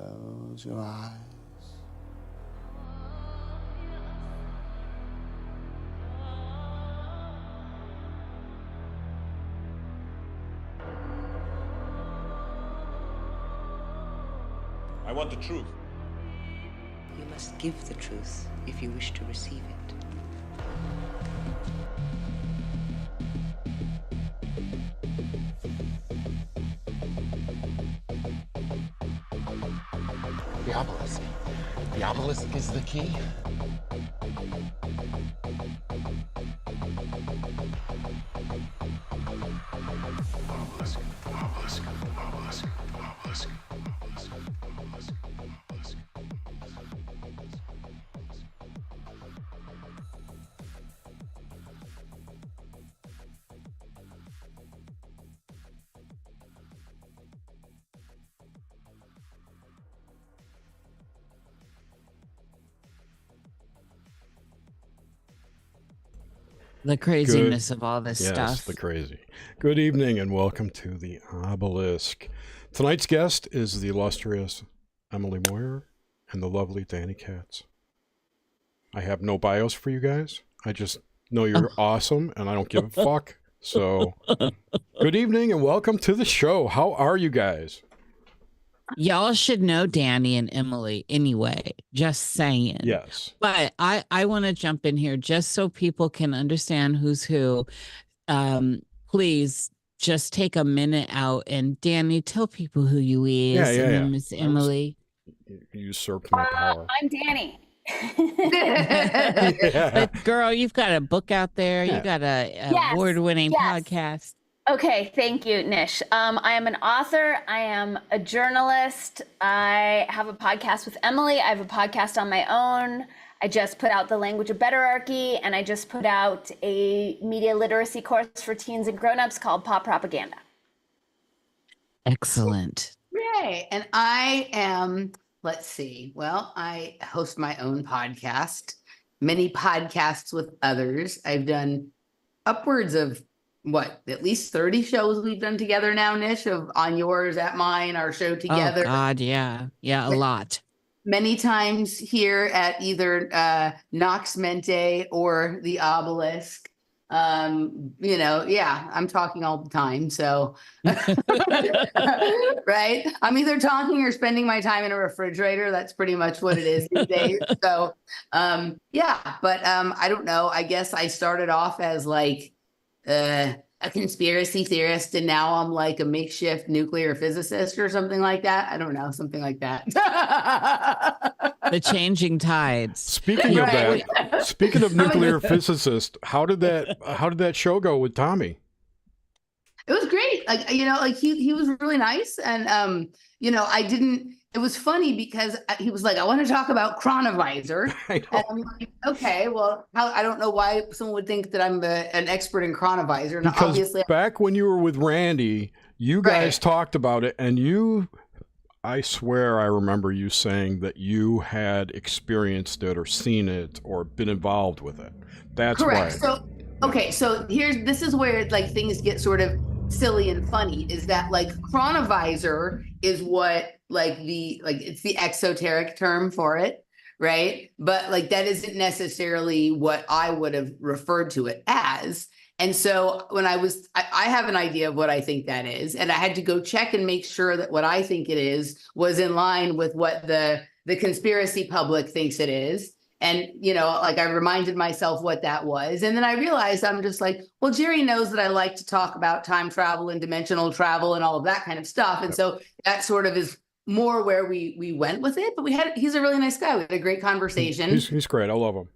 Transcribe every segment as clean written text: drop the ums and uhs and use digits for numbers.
Close your eyes. I want the truth. You must give the truth if you wish to receive it. The obelisk. The obelisk is the key. Obelisk, obelisk, obelisk, obelisk, obelisk, obelisk, obelisk. The craziness of all this Yes, stuff. the crazy. Good evening and welcome to the Obelisk. Tonight's guest is the illustrious Emily Moyer and the lovely Dani Katz. I have no bios for you guys. I just know you're awesome and I don't give a fuck. So, good evening and welcome to the show. How are you guys? Y'all should know Dani and Emily anyway, just saying. Yes. But I want to jump in here just so people can understand who's who. Please just take a minute out and Dani, tell people who you is. Yeah. And then Miss Emily. You usurped my power. I'm Dani. But girl, you've got a book out there. Yeah. You got a Yes, award-winning yes. podcast. Okay, thank you, Nish. I am an author. I am a journalist. I have a podcast with Emily. I have a podcast on my own. I just put out The Language of Betterarchy, and I just put out a media literacy course for teens and grown-ups called Pop Propaganda. Excellent. Yay. And I am, let's see, well, I host my own podcast, many podcasts with others. I've done upwards of at least 30 shows we've done together now, Nish, on yours, at mine, our show together. Oh God, yeah. Yeah, a lot. Many times here at either Nox Mente or the Obelisk. I'm talking all the time. So, right. I'm either talking or spending my time in a refrigerator. That's pretty much what it is these days. So, I don't know. I guess I started off as like, a conspiracy theorist, and now I'm like a makeshift nuclear physicist or something like that. I don't know, something like that. The changing tides. Speaking of that, speaking of nuclear physicist, how did that show go with Tommy? It was great. He was really nice, and it was funny because he was like, I want to talk about chronovisor. And I'm like, okay, well, I don't know why someone would think that I'm an expert in chronovisor. Now, because obviously, back when you were with Randy, you guys talked about it, and I swear I remember you saying that you had experienced it or seen it or been involved with it. That's correct. Why. So this is where like things get sort of silly and funny, is that like chronovisor is what it's the exoteric term for it, right? But like that isn't necessarily what I would have referred to it as. And so when I have an idea of what I think that is, and I had to go check and make sure that what I think it is was in line with what the conspiracy public thinks it is. And, I reminded myself what that was. And then I realized I'm just like, well, Jerry knows that I like to talk about time travel and dimensional travel and all of that kind of stuff. And so that sort of is more where we went with it. But he's a really nice guy. We had a great conversation. He's great. I love him.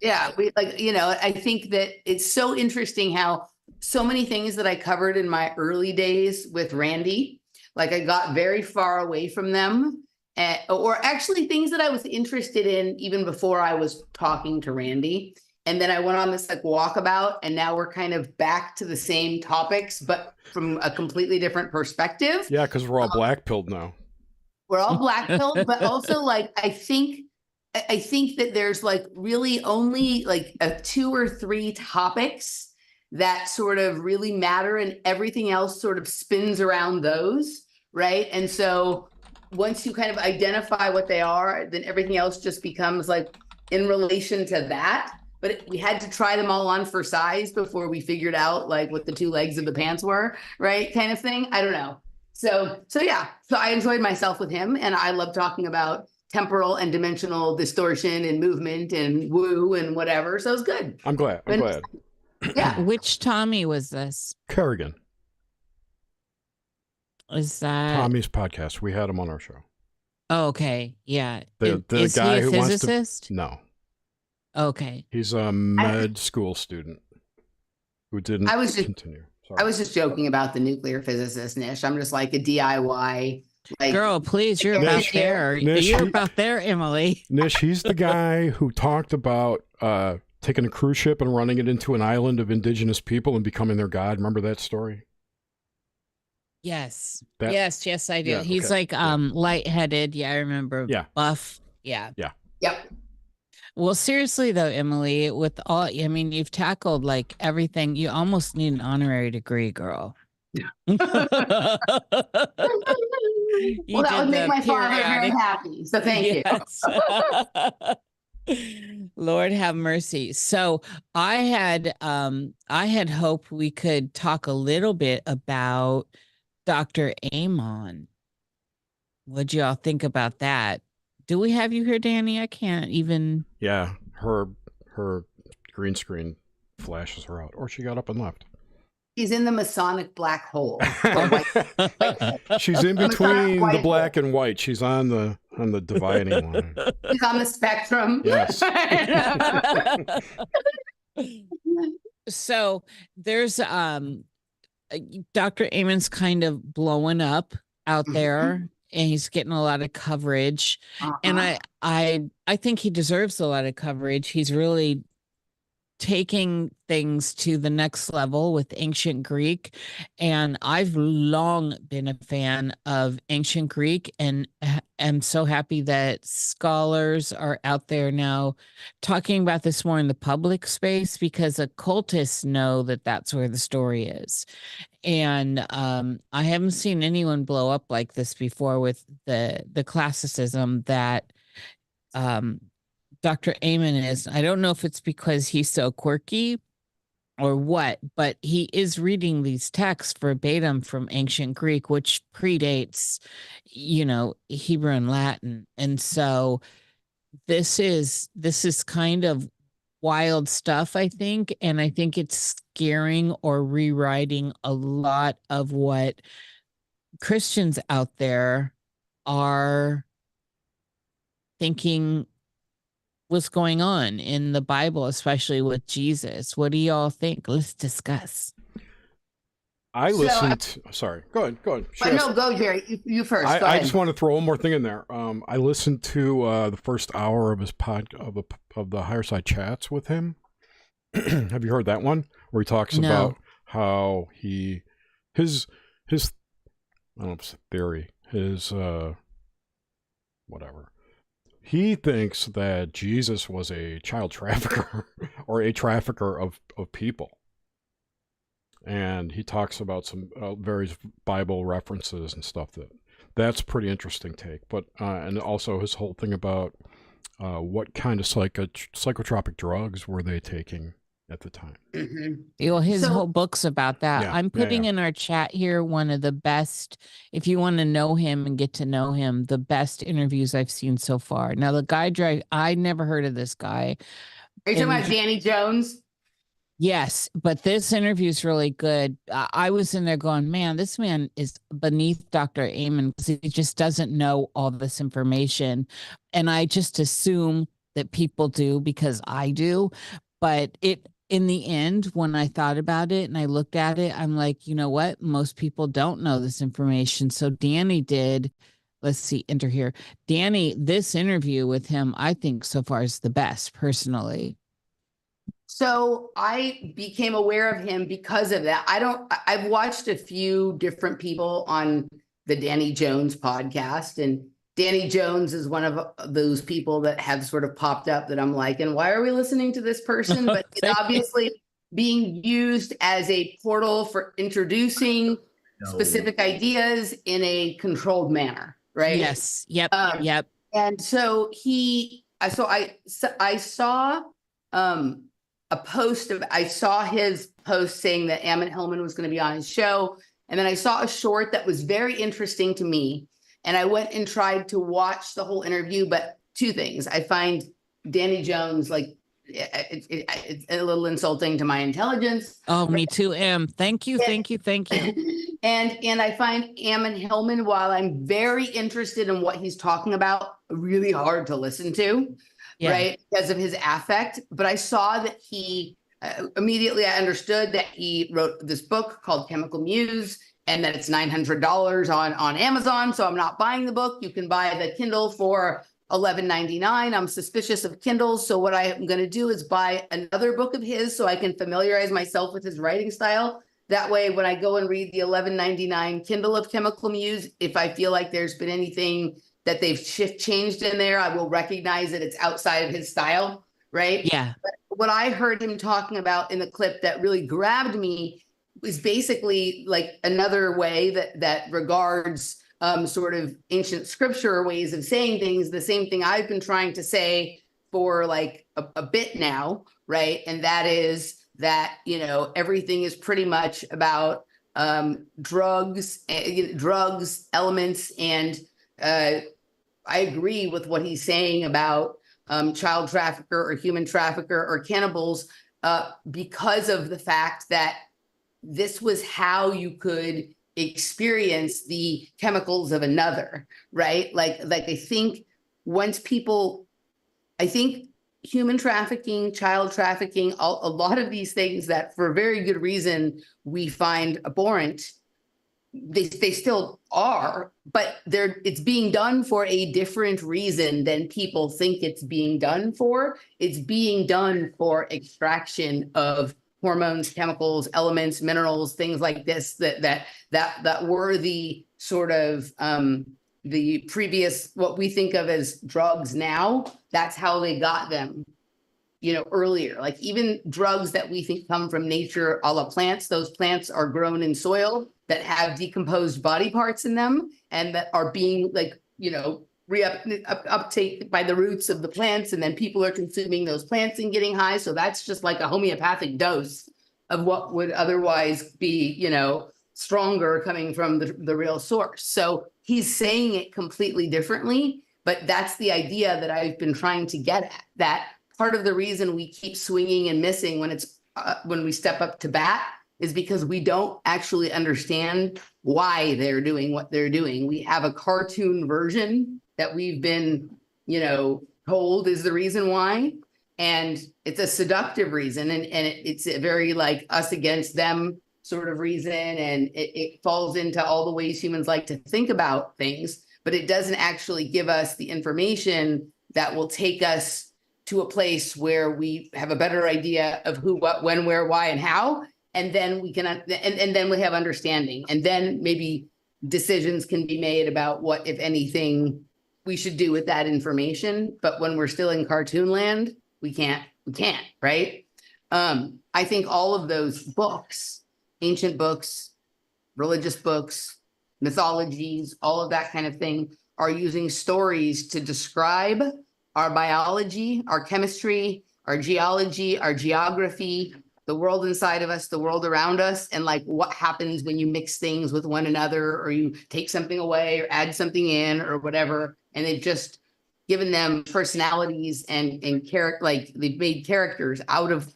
Yeah. I think that it's so interesting how so many things that I covered in my early days with Randy, like I got very far away from them. Or actually things that I was interested in even before I was talking to Randy. And then I went on this like walkabout, and now we're kind of back to the same topics, but from a completely different perspective. Yeah, because we're all black-pilled now. We're all black-pilled, but also like I think that there's like really only like 2 or 3 topics that sort of really matter, and everything else sort of spins around those, right? And so once you kind of identify what they are, then everything else just becomes like in relation to that. But we had to try them all on for size before we figured out like what the two legs of the pants were, right? Kind of thing. I don't know. So yeah. So I enjoyed myself with him, and I love talking about temporal and dimensional distortion and movement and woo and whatever. So it's good. I'm glad. Yeah. Which Tommy was this? Kerrigan, Is that Tommy's podcast. We had him on our show. Oh, okay. Yeah. The Is guy he a who wants to. physicist? No, Okay. he's a med school student who didn't continue. Sorry. I was just joking about the nuclear physicist, Nish. I'm just like a DIY. Like, Girl, please, you're about there. You're about there, Emily. Nish, he's the guy who talked about taking a cruise ship and running it into an island of indigenous people and becoming their god. Remember that story? Yes. That- yes, I do. Yeah, He's okay. like lightheaded. Yeah, I remember. Yeah. Buff. Yeah. Yep. Well, seriously though, Emily, with all, I mean, you've tackled like everything. You almost need an honorary degree, girl. Yeah. You Well, that would did make the my father very periodic- happy. So thank you. Lord have mercy. So I had hoped we could talk a little bit about Dr. Amon. What'd y'all think about that? Do we have you here, Dani? I can't even. Yeah, her green screen flashes her out, or she got up and left. He's in the Masonic black hole. She's in between the black and white. She's on the dividing line. He's on the spectrum. Yes. So there's Dr. Amon's kind of blowing up out there, and he's getting a lot of coverage. And I think he deserves a lot of coverage. He's really taking things to the next level with ancient Greek. And I've long been a fan of ancient Greek, and am so happy that scholars are out there now talking about this more in the public space, because occultists know that that's where the story is. And I haven't seen anyone blow up like this before with the classicism that Dr. Amon is. I don't know if it's because he's so quirky or what, but he is reading these texts verbatim from ancient Greek, which predates, Hebrew and Latin. And so this is kind of wild stuff, I think. And I think it's scaring or rewriting a lot of what Christians out there are thinking was going on in the Bible, especially with Jesus. What do y'all think? Let's discuss. Sorry, go ahead. No, go, Jerry. You first. Go I ahead. just want to throw one more thing in there. I listened to the first hour of his of the Higher Side Chats with him. Have you heard that one where he talks about how his I don't know if it's a theory, his whatever. He thinks that Jesus was a child trafficker or a trafficker of people. And he talks about some various Bible references and stuff. That's a pretty interesting take. But and also his whole thing about what kind of psychotropic drugs were they taking at the time. Well, his whole book's about that. Yeah, I'm putting in our chat here one of the best, if you want to know him and get to know him, the best interviews I've seen so far. Now, the guy I never heard of this guy. Are you talking about Danny Jones? Yes, but this interview is really good. I was in there going, man, this man is beneath Dr. Amon because he just doesn't know all this information. And I just assume that people do because I do. But in the end, when I thought about it and I looked at it, I'm like, you know what? Most people don't know this information. So Dani did. Let's see, enter here. Dani, this interview with him, I think so far is the best personally. So I became aware of him because of that. I've watched a few different people on the Danny Jones podcast, and Danny Jones is one of those people that have sort of popped up that I'm like, and why are we listening to this person? But it's obviously being used as a portal for introducing specific ideas in a controlled manner, right? Yes. Yep. Um, Yep. And so I saw a post of, I saw his post saying that Ammon Hellman was going to be on his show. And then I saw a short that was very interesting to me. And I went and tried to watch the whole interview, but two things. I find Danny Jones, like, it's a little insulting to my intelligence. Oh, me too, Em. Thank you. Thank you. Thank you. And I find Ammon Hellman, while I'm very interested in what he's talking about, really hard to listen to, Yeah. right? Because of his affect. But I saw that he immediately I understood that he wrote this book called Chemical Muse, and that it's $900 on Amazon. So I'm not buying the book. You can buy the Kindle for $11.99. I'm suspicious of Kindles. So what I'm going to do is buy another book of his so I can familiarize myself with his writing style. That way, when I go and read the $11.99 Kindle of Chemical Muse, if I feel like there's been anything that they've changed in there, I will recognize that it's outside of his style, right? Yeah. But what I heard him talking about in the clip that really grabbed me was basically like another way that regards sort of ancient scripture ways of saying things, the same thing I've been trying to say for like a bit now, right? And that is that, you know, everything is pretty much about drugs, elements, and I agree with what he's saying about child trafficker or human trafficker or cannibals because of the fact that this was how you could experience the chemicals of another, right? Like I think once people, I think human trafficking, child trafficking, a lot of these things that for very good reason we find abhorrent, they still are, but it's being done for a different reason than people think it's being done for. It's being done for extraction of hormones, chemicals, elements, minerals, things like this that were the sort of the previous, what we think of as drugs now. That's how they got them, you know, earlier. Like even drugs that we think come from nature, a la plants, those plants are grown in soil that have decomposed body parts in them and that are being like, you know, uptake by the roots of the plants, and then people are consuming those plants and getting high. So that's just like a homeopathic dose of what would otherwise be, you know, stronger coming from the real source. So he's saying it completely differently, but that's the idea that I've been trying to get at. That part of the reason we keep swinging and missing when it's when we step up to bat is because we don't actually understand why they're doing what they're doing. We have a cartoon version that we've been, you know, told is the reason why. And it's a seductive reason. And it's a very like us against them sort of reason. And it falls into all the ways humans like to think about things, but it doesn't actually give us the information that will take us to a place where we have a better idea of who, what, when, where, why, and how. And then we can, and then we have understanding. And then maybe decisions can be made about what, if anything, we should do with that information. But when we're still in cartoon land, we can't, right? I think all of those books, ancient books, religious books, mythologies, all of that kind of thing are using stories to describe our biology, our chemistry, our geology, our geography, the world inside of us, the world around us, and like what happens when you mix things with one another, or you take something away or add something in or whatever. And they've just given them personalities and character, like they've made characters out of,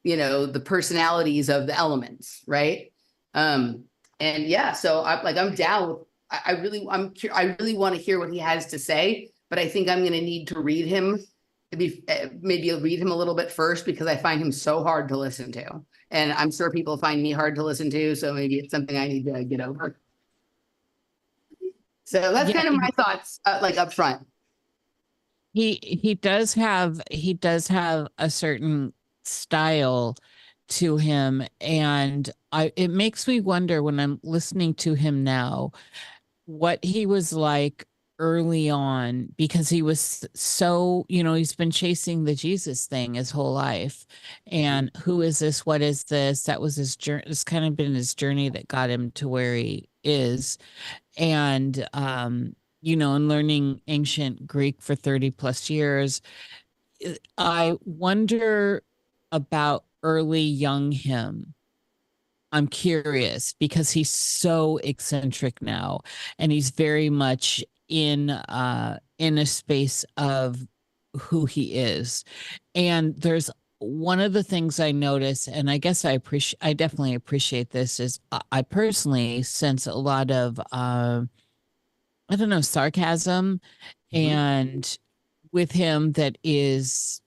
you know, the personalities of the elements. Right. And yeah, so I'm down with, I really want to hear what he has to say, but I think I'm going to need to read him. Maybe I'll read him a little bit first because I find him so hard to listen to. And I'm sure people find me hard to listen to. So maybe it's something I need to get over. So that's kind of my thoughts, like up front. He does have a certain style to him. And it makes me wonder when I'm listening to him now, what he was like early on, because he was so, you know, he's been chasing the Jesus thing his whole life. And who is this? What is this? That was his journey. It's kind of been his journey that got him to where he is. And, you know, and learning ancient Greek for 30 plus years, I wonder about early young him. I'm curious because he's so eccentric now, and he's very much in a space of who he is. And there's one of the things I notice, and I guess I definitely appreciate this, is I personally sense a lot of I don't know, sarcasm and with him that is,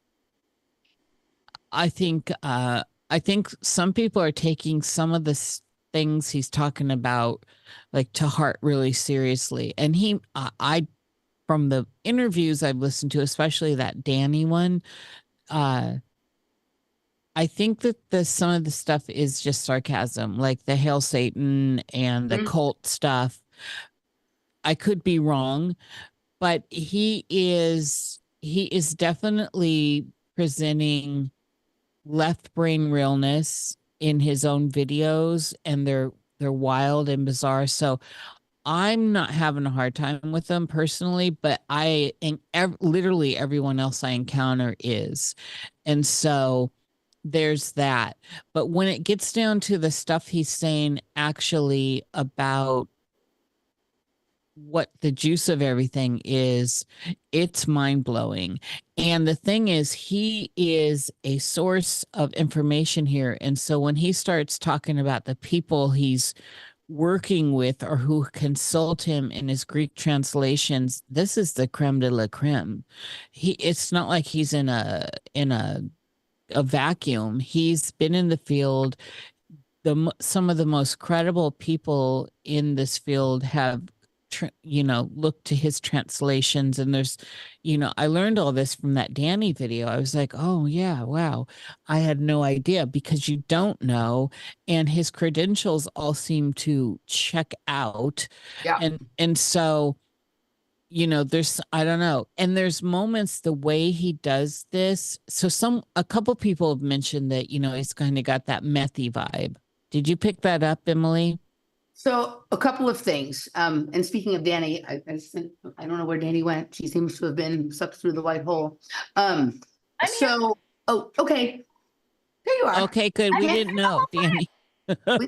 I think some people are taking some of the things he's talking about like to heart really seriously. And I from the interviews I've listened to, especially that Dani one, uh I think that some of the stuff is just sarcasm, like the Hail Satan and the cult stuff. I could be wrong, but he is definitely presenting left brain realness in his own videos, and they're wild and bizarre. So I'm not having a hard time with them personally, but I and literally everyone else I encounter is. And so there's that. But when it gets down to the stuff he's saying actually about what the juice of everything is, it's mind-blowing. And the thing is, he is a source of information here. And so when he starts talking about the people he's working with or who consult him in his Greek translations, this is the creme de la creme. It's not like he's in a vacuum. He's been in the field. Some of the most credible people in this field have look to his translations. And there's, I learned all this from that Dani video. I was like, oh yeah, wow. I had no idea, because you don't know. And his credentials all seem to check out. Yeah. And so, there's, I don't know. And there's moments the way he does this. So a couple people have mentioned that, he's kind of got that methy vibe. Did you pick that up, Emily? So a couple of things. And speaking of Dani, I don't know where Dani went. She seems to have been sucked through the white hole. Oh, okay. There you are. Okay, good. We didn't know, Dani. We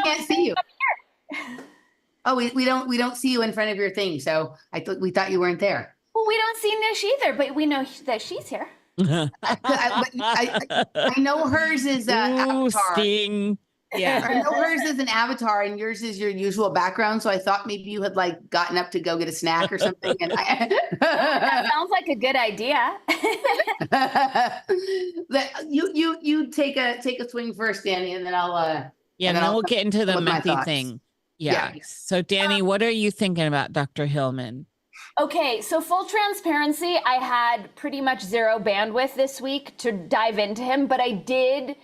can't see you. Oh, we don't see you in front of your thing. So we thought you weren't there. Well, we don't see Nish either, but we know that she's here. I know hers is avatar. Sting. Yeah. I know hers is an avatar and yours is your usual background. So I thought maybe you had gotten up to go get a snack or something. And that sounds like a good idea. you take a swing first, Dani, and then I'll and then we'll get into the methy thing. Yeah. So Dani, what are you thinking about Dr. Hillman? Okay, so full transparency, I had pretty much zero bandwidth this week to dive into him, but I did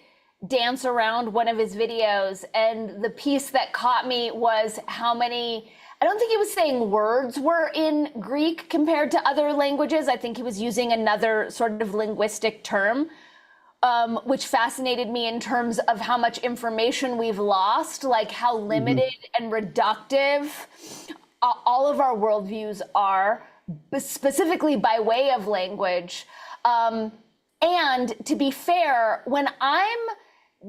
dance around one of his videos, and the piece that caught me was how many, I don't think he was saying words were in Greek compared to other languages. I think he was using another sort of linguistic term, which fascinated me in terms of how much information we've lost, like how limited and reductive all of our worldviews are, specifically by way of language. And to be fair, when I'm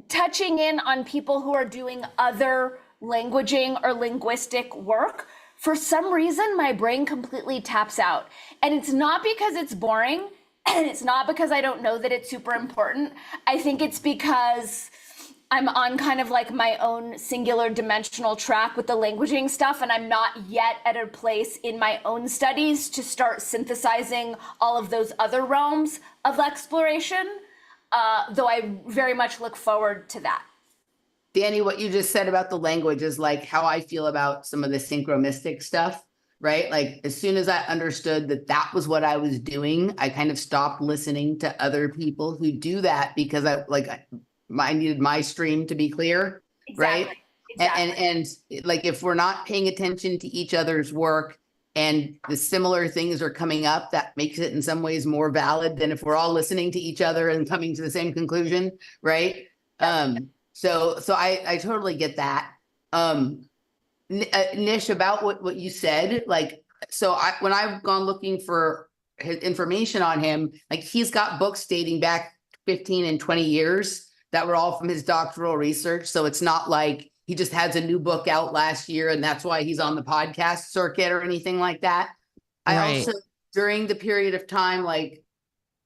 touching in on people who are doing other languaging or linguistic work, for some reason, my brain completely taps out. And it's not because it's boring, and it's not because I don't know that it's super important. I think it's because I'm on kind of like my own singular dimensional track with the languaging stuff, and I'm not yet at a place in my own studies to start synthesizing all of those other realms of exploration, though I very much look forward to that. Dani, what you just said about the language is like how I feel about some of the synchromystic stuff, right? Like as soon as I understood that was what I was doing, I kind of stopped listening to other people who do that, because I needed my stream to be clear, Exactly. right? Exactly. And like, if we're not paying attention to each other's work and the similar things are coming up, that makes it in some ways more valid than if we're all listening to each other and coming to the same conclusion, right? So I totally get that. Nish, about what you said, like, so when I've gone looking for his information on him, like he's got books dating back 15 and 20 years that were all from his doctoral research. So it's not like he just has a new book out last year and that's why he's on the podcast circuit or anything like that. I Right. also, during the period of time, like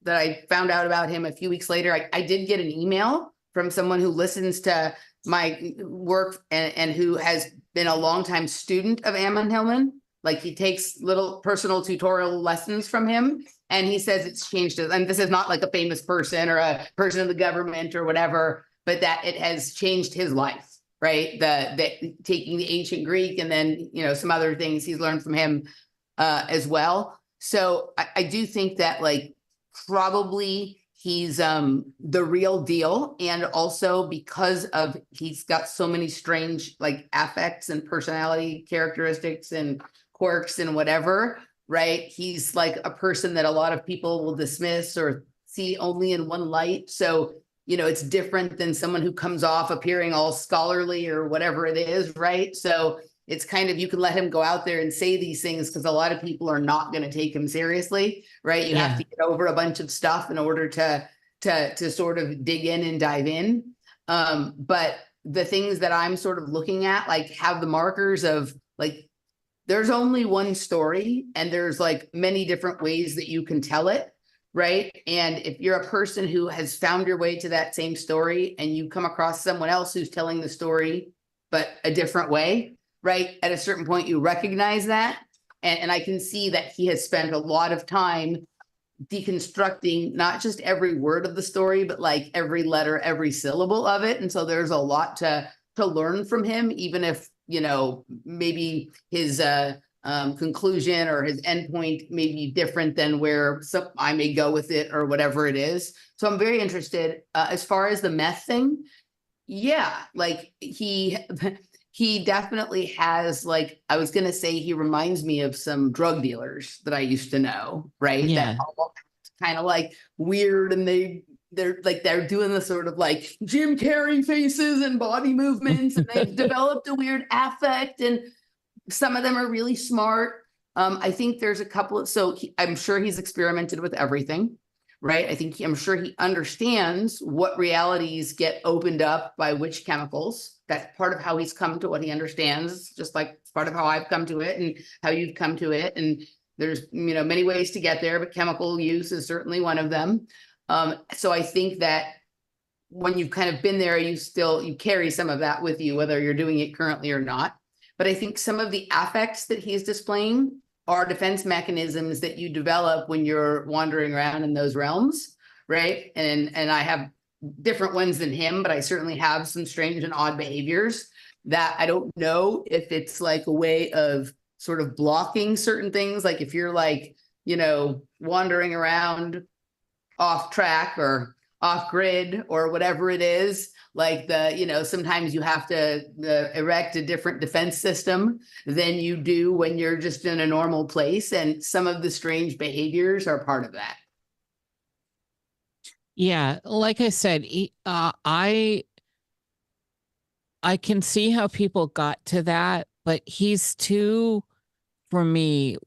that I found out about him a few weeks later, I did get an email from someone who listens to my work and who has been a longtime student of Ammon Hillman. Like he takes little personal tutorial lessons from him. And he says it's changed it. And this is not like a famous person or a person in the government or whatever, but that it has changed his life, right? The taking the ancient Greek and then, you know, some other things he's learned from him as well. So I do think that like probably he's the real deal. And also because of he's got so many strange like affects and personality characteristics and quirks and whatever, right? He's like a person that a lot of people will dismiss or see only in one light. So, you know, it's different than someone who comes off appearing all scholarly or whatever it is, right? So it's kind of, you can let him go out there and say these things because a lot of people are not going to take him seriously, right? You have to get over a bunch of stuff in order to sort of dig in and dive in. But the things that I'm sort of looking at, like have the markers of like, there's only one story and there's like many different ways that you can tell it, right? And if you're a person who has found your way to that same story and you come across someone else who's telling the story, but a different way, right? At a certain point, you recognize that. And I can see that he has spent a lot of time deconstructing not just every word of the story, but like every letter, every syllable of it. And so there's a lot to learn from him, even if, you know, maybe his conclusion or his endpoint may be different than where I may go with it or whatever it is. So I'm very interested as far as the meth thing. Yeah, like he definitely has, like, I was going to say he reminds me of some drug dealers that I used to know, right? Yeah. That all kind of like weird and they're doing the sort of like Jim Carrey faces and body movements and they've developed a weird affect and some of them are really smart. I think there's a couple of, I'm sure he's experimented with everything, right? I'm sure he understands what realities get opened up by which chemicals. That's part of how he's come to what he understands, just like it's part of how I've come to it and how you've come to it. And there's, you know, many ways to get there, but chemical use is certainly one of them. So I think that when you've kind of been there, you carry some of that with you, whether you're doing it currently or not. But I think some of the affects that he's displaying are defense mechanisms that you develop when you're wandering around in those realms, right? And I have different ones than him, but I certainly have some strange and odd behaviors that I don't know if it's like a way of sort of blocking certain things. Like if you're like, you know, wandering around off track or off grid or whatever it is, like sometimes you have to erect a different defense system than you do when you're just in a normal place. And some of the strange behaviors are part of that. Yeah, like I said, I can see how people got to that, but he's too, for me,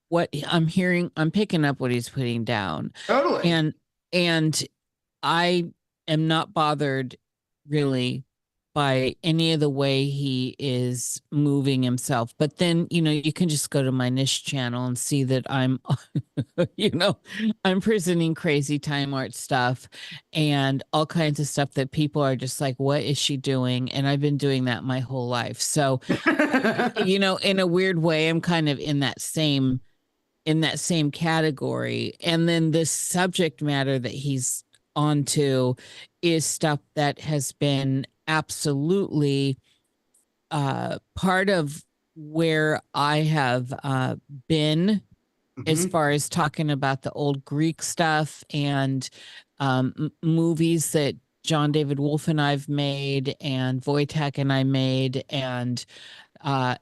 what I'm hearing, I'm picking up what he's putting down. Totally. And I am not bothered really by any of the way he is moving himself. But then, you know, you can just go to my niche channel and see that I'm, you know, I'm presenting crazy time art stuff and all kinds of stuff that people are just like, what is she doing? And I've been doing that my whole life. So, you know, in a weird way, I'm kind of in that same category. And then this subject matter that he's onto is stuff that has been absolutely part of where I have been as far as talking about the old Greek stuff and movies that John David Wolfe and I've made and Wojtek and I made and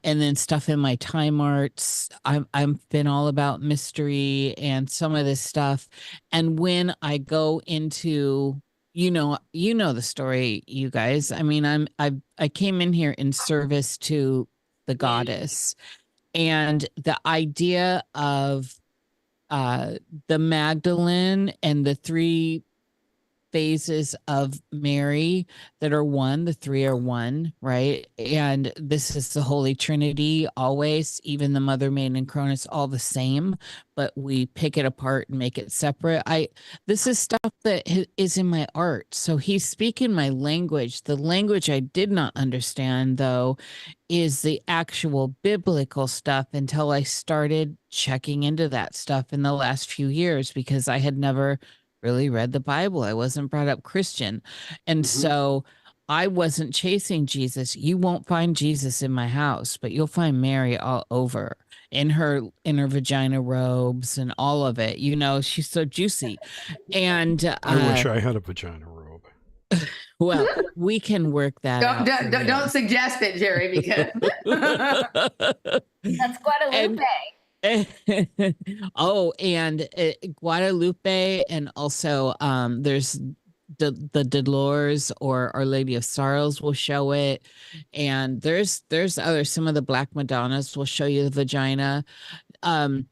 then stuff in my time arts. I've been all about mystery and some of this stuff. And when I go into, you know the story, you guys. I mean, I came in here in service to the goddess, and the idea of the Magdalene and the three phases of Mary that are one, the three are one, right? And this is the Holy Trinity always, even the Mother, Maiden, and Cronus, all the same, but we pick it apart and make it separate. This is stuff that is in my art. So he's speaking my language. The language I did not understand, though, is the actual biblical stuff until I started checking into that stuff in the last few years, because I had never really read the Bible. I wasn't brought up Christian. And so I wasn't chasing Jesus. You won't find Jesus in my house, but you'll find Mary all over in her vagina robes and all of it. She's so juicy. And I wish I had a vagina robe. Well, we can work that out. Don't suggest it, Jerry, because That's Guadalupe. Oh, and Guadalupe, and also there's the Dolores or Our Lady of Sorrows will show it, and there's some of the Black Madonnas will show you the vagina. And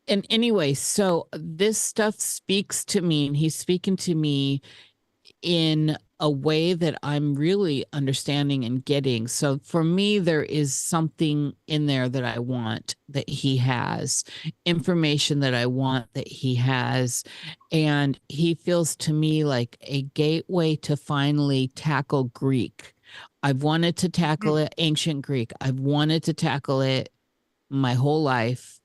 anyway, so this stuff speaks to me, and he's speaking to me in a way that I'm really understanding and getting. So for me, there is something in there that I want that he has, information that I want that he has. And he feels to me like a gateway to finally tackle Greek. I've wanted to tackle it, ancient Greek. I've wanted to tackle it my whole life.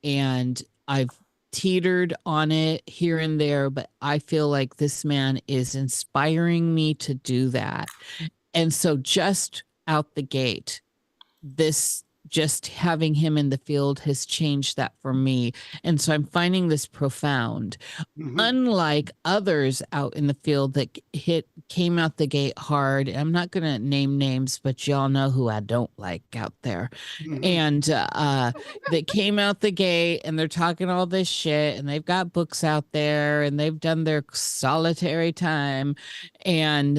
And I've teetered on it here and there, but I feel like this man is inspiring me to do that. And so just out the gate, just having him in the field has changed that for me. And so I'm finding this profound. Unlike others out in the field that came out the gate hard. I'm not going to name names, but y'all know who I don't like out there. And that came out the gate and they're talking all this shit, and they've got books out there and they've done their solitary time and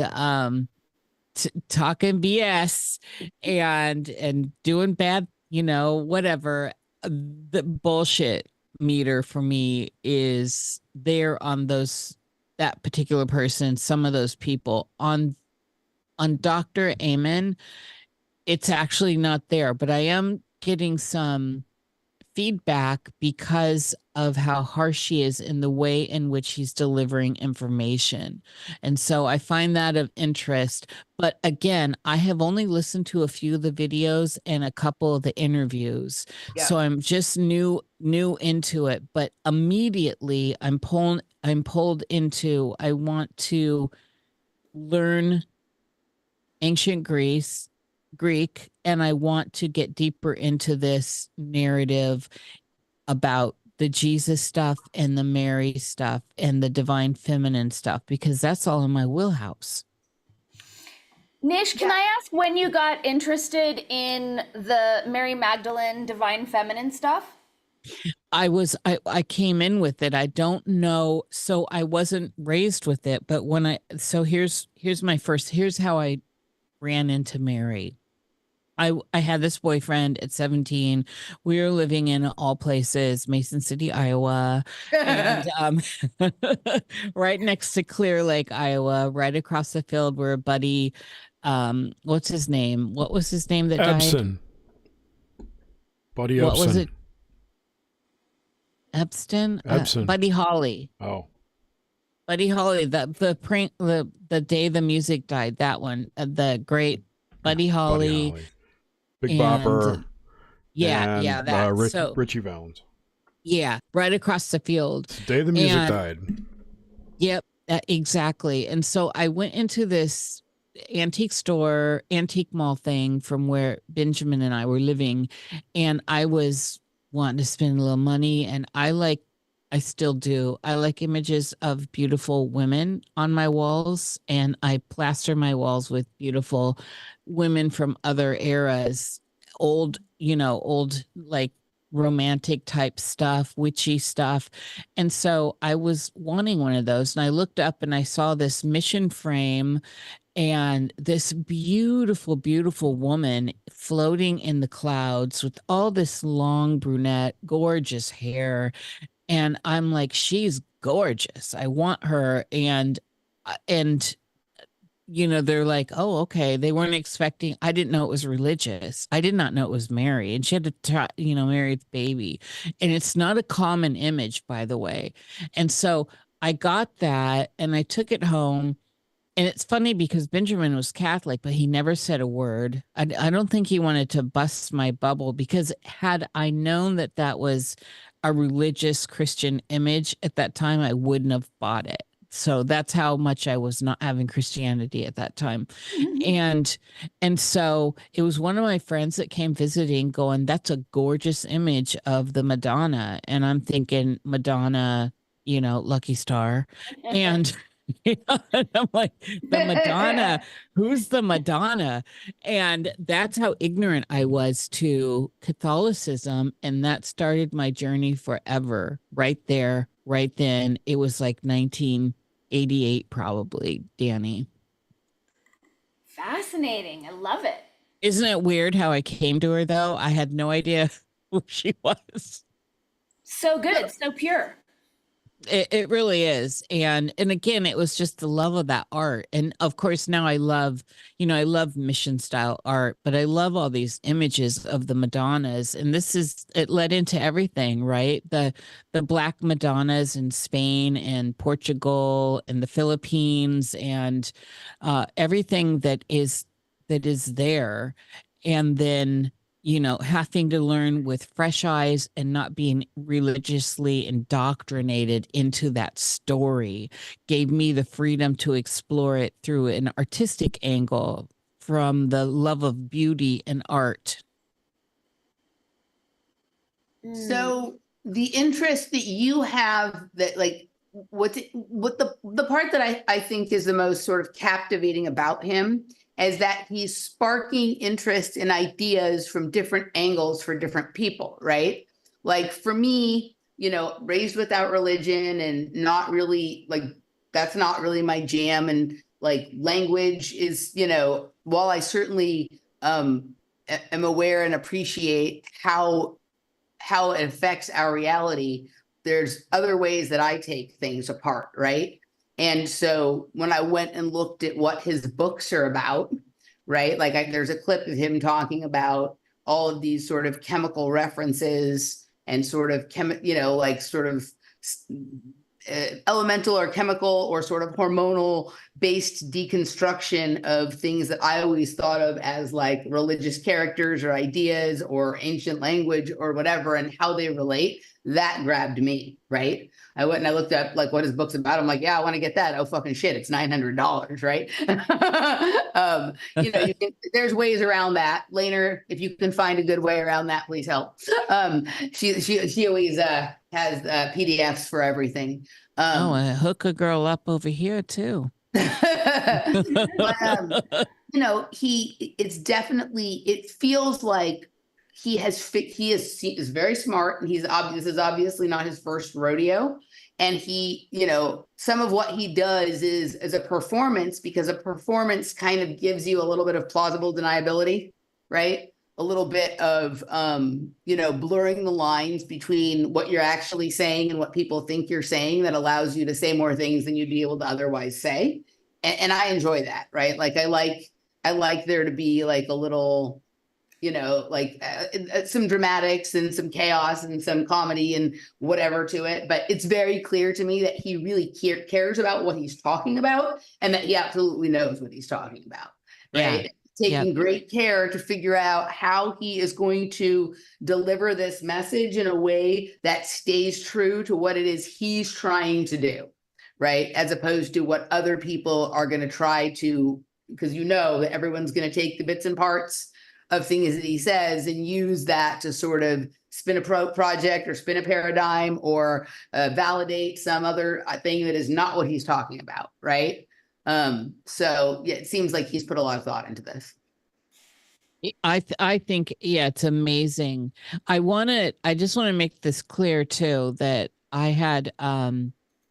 talking BS and doing bad, whatever. The bullshit meter for me is there on that particular person, some of those people. On Dr. Amen, it's actually not there, but I am getting some feedback because of how harsh she is in the way in which he's delivering information. And so I find that of interest. But again, I have only listened to a few of the videos and a couple of the interviews. Yeah. So I'm just new into it. But immediately I'm pulled into, I want to learn ancient Greek, and I want to get deeper into this narrative about the Jesus stuff and the Mary stuff and the divine feminine stuff, because that's all in my wheelhouse. Nish, can I ask when you got interested in the Mary Magdalene divine feminine stuff? I came in with it. I don't know. So I wasn't raised with it, but here's how I ran into Mary. I had this boyfriend at 17. We were living in all places, Mason City, Iowa, and right next to Clear Lake, Iowa, right across the field where a buddy, what's his name? What was his name that Ebsen. died? Buddy Ebsen. What was it? Ebsen? Buddy Holly. Oh. Buddy Holly, the day the music died, that one, the great Buddy Holly. Big Bopper. Richie Valens. Yeah, right across the field. It's the day the music died. Yep, exactly. And so I went into this antique mall thing from where Benjamin and I were living, and I was wanting to spend a little money, and I still do. I like images of beautiful women on my walls, and I plaster my walls with beautiful women from other eras, old like romantic type stuff, witchy stuff. And so I was wanting one of those, and I looked up and I saw this mission frame and this beautiful, beautiful woman floating in the clouds with all this long brunette, gorgeous hair. And I'm like, she's gorgeous. I want her. And they're like, oh, okay. They weren't expecting, I didn't know it was religious. I did not know it was Mary. And she had to try, marry the baby. And it's not a common image, by the way. And so I got that and I took it home. And it's funny because Benjamin was Catholic, but he never said a word. I don't think he wanted to bust my bubble, because had I known that that was a religious Christian image at that time, I wouldn't have bought it. So that's how much I was not having Christianity at that time. And so it was one of my friends that came visiting going, that's a gorgeous image of the Madonna. And I'm thinking Madonna, Lucky Star. And and I'm like, the Madonna, who's the Madonna? And that's how ignorant I was to Catholicism. And that started my journey forever. Right there, right then. It was like 1988, probably, Dani. Fascinating. I love it. Isn't it weird how I came to her, though? I had no idea who she was. So good. So pure. It really is. And again, it was just the love of that art. And of course, now I love mission style art, but I love all these images of the Madonnas. And it led into everything, right? The Black Madonnas in Spain and Portugal and the Philippines, and everything that is there. And then having to learn with fresh eyes and not being religiously indoctrinated into that story gave me the freedom to explore it through an artistic angle from the love of beauty and art. So the interest that you have, that like what the part that I think is the most sort of captivating about him is that he's sparking interest in ideas from different angles for different people, right? Like for me, raised without religion and not really like, that's not really my jam. And like language is, while I certainly am aware and appreciate how it affects our reality, there's other ways that I take things apart, right? And so when I went and looked at what his books are about, right? Like there's a clip of him talking about all of these sort of chemical references and sort of elemental or chemical or sort of hormonal based deconstruction of things that I always thought of as like religious characters or ideas or ancient language or whatever, and how they relate. That grabbed me, right? I went and I looked up like what his book's about. I'm like, yeah, I want to get that. Oh, fucking shit. It's $900, right? There's ways around that. Later, if you can find a good way around that, please help. She always has PDFs for everything. Hook a girl up over here too. But, it feels like he is very smart, and this is obviously not his first rodeo. And he, some of what he does is as a performance, because a performance kind of gives you a little bit of plausible deniability, right? A little bit of, blurring the lines between what you're actually saying and what people think you're saying, that allows you to say more things than you'd be able to otherwise say. And I enjoy that, right? Like, I like there to be like a little, some dramatics and some chaos and some comedy and whatever to it. But it's very clear to me that he really cares about what he's talking about, and that he absolutely knows what he's talking about, right? Yeah. Taking great care to figure out how he is going to deliver this message in a way that stays true to what it is he's trying to do, right? As opposed to what other people are going to try to, because that everyone's going to take the bits and parts of things that he says and use that to sort of spin a project or spin a paradigm or validate some other thing that is not what he's talking about, right? So yeah, it seems like he's put a lot of thought into this. I think, yeah, it's amazing. I just want to make this clear too, that I'd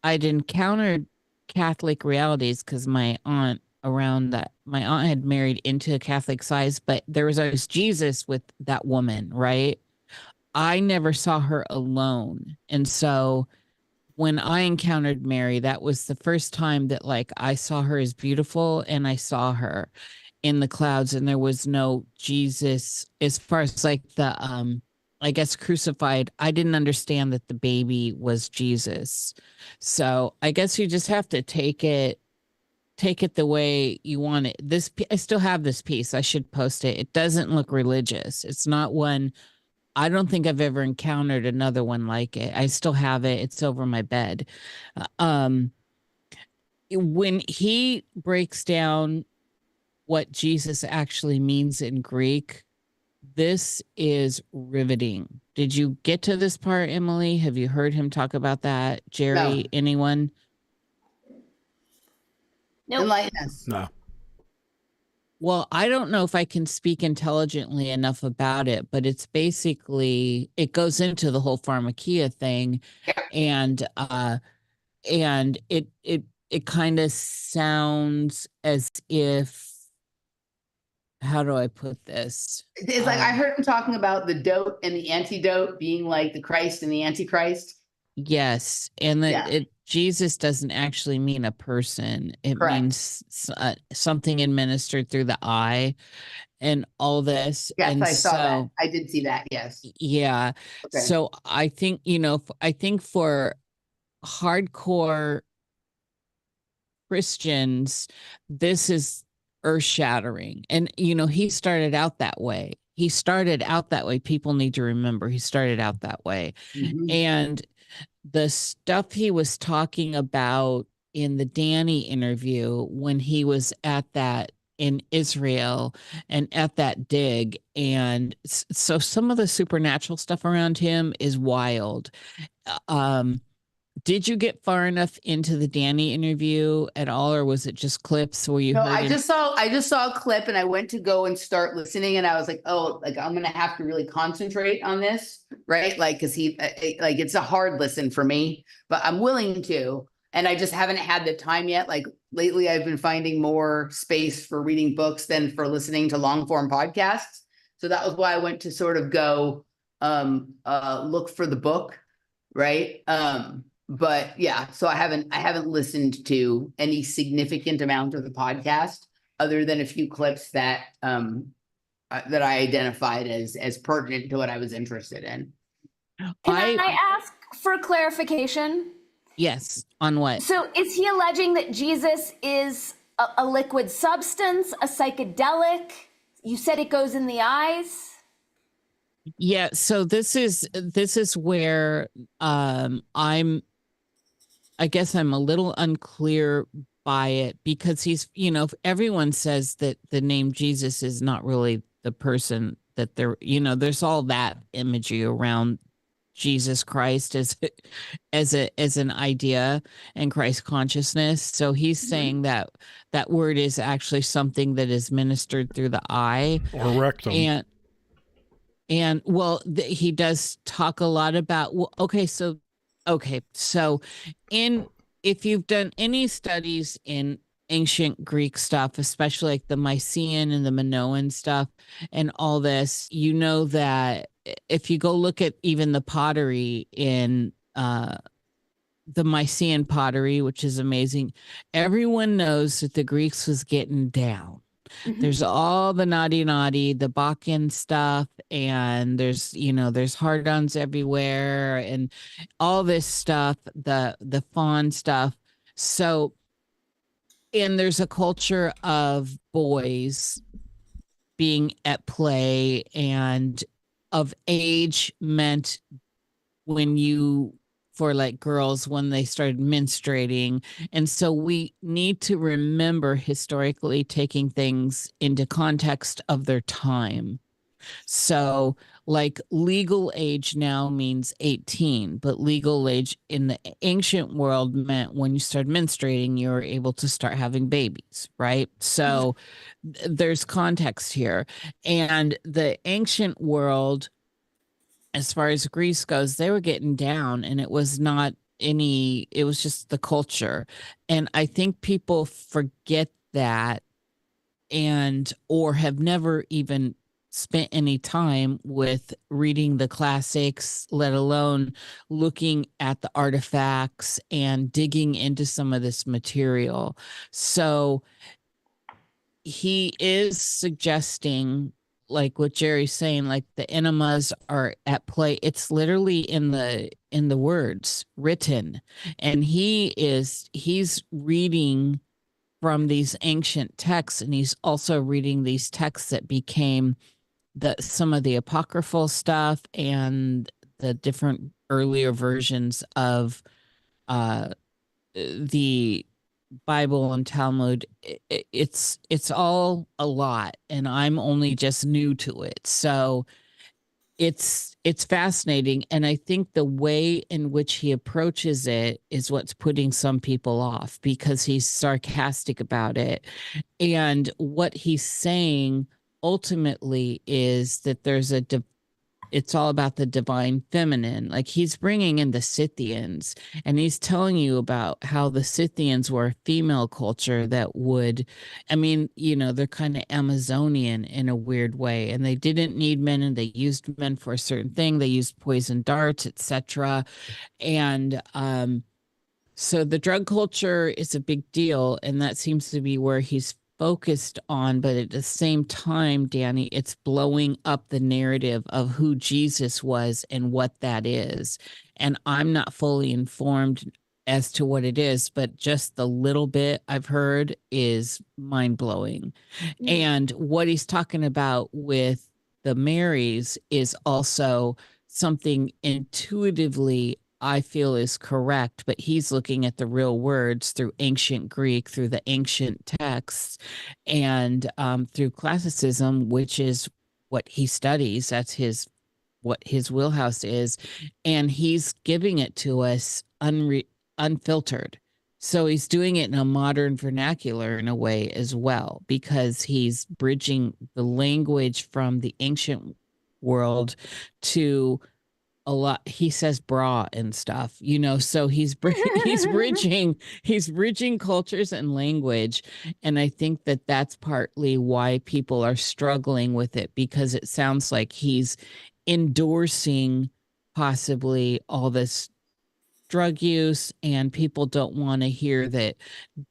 encountered Catholic realities because my aunt had married into a Catholic size, but there was always Jesus with that woman, right? I never saw her alone. And so when I encountered Mary, that was the first time that like I saw her as beautiful, and I saw her in the clouds, and there was no Jesus as far as like the I guess crucified. I didn't understand that the baby was Jesus. So I guess you just have to take it the way you want it. I still have this piece. I should post it. It doesn't look religious. It's not one. I don't think I've ever encountered another one like it. I still have it. It's over my bed. Um, when he breaks down what Jesus actually means in Greek, this is riveting. Did you get to this part, Emily? Have you heard him talk about that? Jerry, No. anyone? Nope. Enlighten us. No. Well, I don't know if I can speak intelligently enough about it, but it's basically it goes into the whole pharmakia thing, and it kind of sounds as if, how do I put this? It's like I heard him talking about the dote and the antidote being like the Christ and the Antichrist. Yes, and that Yeah. Jesus doesn't actually mean a person. It Correct. means something administered through the eye, and all this. Yes, And I saw that. so, I did see that. Yes. yeah. Okay. So I think, I think for hardcore Christians, this is earth shattering. And, he started out that way. He started out that way. People need to remember he started out that way. Mhm. And the stuff he was talking about in the Dani interview when he was at that in Israel and at that dig. And so some of the supernatural stuff around him is wild. Did you get far enough into the Dani interview at all, or was it just clips where you No, heard I him? just saw a clip and I went to go and start listening and I was like, oh, like I'm gonna have to really concentrate on this, right? Like, cause like it's a hard listen for me, but I'm willing to, and I just haven't had the time yet. Like lately, I've been finding more space for reading books than for listening to long form podcasts. So that was why I went to sort of go look for the book, right? But yeah, so I haven't listened to any significant amount of the podcast other than a few clips that that I identified as pertinent to what I was interested in. Can I ask for clarification? Yes, on what? So is he alleging that Jesus is a liquid substance, a psychedelic? You said it goes in the eyes. Yeah, so this is where I guess I'm a little unclear by it, because he's, everyone says that the name Jesus is not really the person that there's all that imagery around Jesus Christ as an idea and Christ consciousness. So he's saying that that word is actually something that is ministered through the eye Or rectum. And well, he does talk a lot about, so if you've done any studies in ancient Greek stuff, especially like the Mycenaean and the Minoan stuff and all this, that if you go look at even the pottery in the Mycenaean pottery, which is amazing, everyone knows that the Greeks was getting down. There's all the naughty, the Bakken stuff, and there's hard-ons everywhere, and all this stuff, the fawn stuff. So, and there's a culture of boys being at play, and of age meant for like girls when they started menstruating. And so we need to remember historically taking things into context of their time. So Like legal age now means 18, but legal age in the ancient world meant when you started menstruating, you were able to start having babies, right? So there's context here. And the ancient world, as far as Greece goes, they were getting down, and it was not any, it was just the culture. And I think people forget that, and or have never even spent any time with reading the classics, let alone looking at the artifacts and digging into some of this material. So he is suggesting, like what Jerry's saying, like the enemas are at play. It's literally in the words written, and he's reading from these ancient texts, and he's also reading these texts that became some of the apocryphal stuff and the different earlier versions of uh the Bible and Talmud. It's all a lot, and I'm only just new to it. So it's fascinating, and I think the way in which he approaches it is what's putting some people off, because he's sarcastic about it. And what he's saying ultimately is that it's all about the divine feminine. Like he's bringing in the Scythians, and he's telling you about how the Scythians were a female culture that would, I mean, they're kind of Amazonian in a weird way, and they didn't need men, and they used men for a certain thing. They used poison darts, etc. And so the drug culture is a big deal, and that seems to be where he's focused on. But at the same time, Dani, it's blowing up the narrative of who Jesus was and what that is. And I'm not fully informed as to what it is, but just the little bit I've heard is mind blowing. And what he's talking about with the Marys is also something intuitively I feel is correct, but he's looking at the real words through ancient Greek, through the ancient texts, and through classicism, which is what he studies. That's what his wheelhouse is, and he's giving it to us unfiltered. So he's doing it in a modern vernacular in a way as well, because he's bridging the language from the ancient world to a lot. He says bra and stuff, so he's bridging cultures and language. And I think that that's partly why people are struggling with it, because it sounds like he's endorsing possibly all this drug use, and people don't want to hear that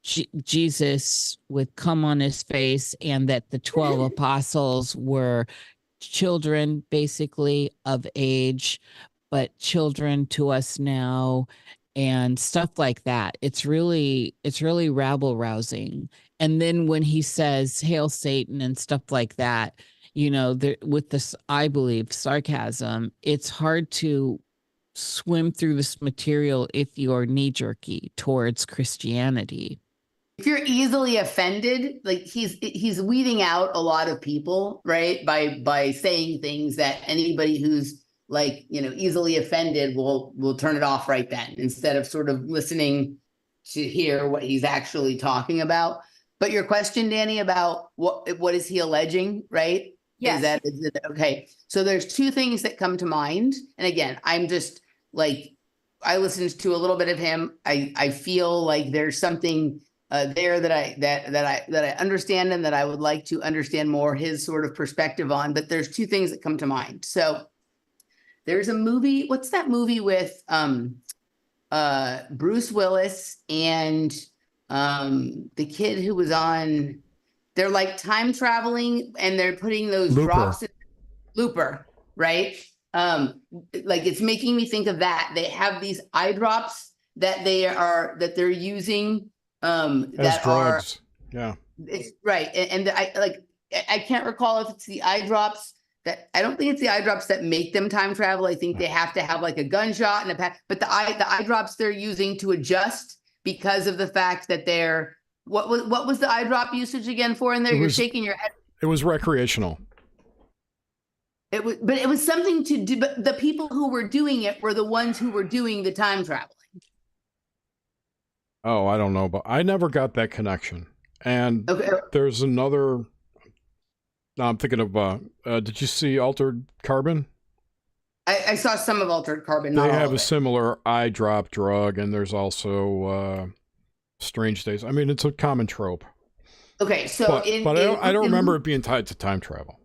Jesus would come on his face, and that the 12 apostles were children basically of age, but children to us now, and stuff like that. It's really rabble rousing. And then when he says hail Satan and stuff like that, with this, I believe, sarcasm, it's hard to swim through this material if you're knee-jerky towards Christianity. If you're easily offended, like he's weeding out a lot of people, right? By saying things that anybody who's easily offended will turn it off right then, instead of sort of listening to hear what he's actually talking about. But your question, Dani, about what is he alleging, right? Yes. Is it okay? So there's two things that come to mind. And again, I'm just I listened to a little bit of him. I feel like there's something there that I understand, and that I would like to understand more his sort of perspective on. But there's two things that come to mind. So there's a movie. What's that movie with Bruce Willis and the kid who was on? They're like time traveling, and they're putting those drops in Looper, right? It's making me think of that. They have these eye drops that they're using as drugs. Yeah, it's right. And I can't recall if it's the eye drops that, I don't think it's the eye drops that make them time travel. I think they have to have like a gunshot and a pack, but the eye drops they're using to adjust because of the fact that they're, what was the eye drop usage again for in there? You're shaking your head. It was recreational. but it was something to do. But the people who were doing it were the ones who were doing the time traveling. Oh, I don't know, but I never got that connection. And Okay. there's another. Now I'm thinking of. Did you see Altered Carbon? I saw some of Altered Carbon. They Not all have of a it. similar eye drop drug, and there's also Strange Days. I mean, it's a common trope. Okay, so But I don't remember it being tied to time travel.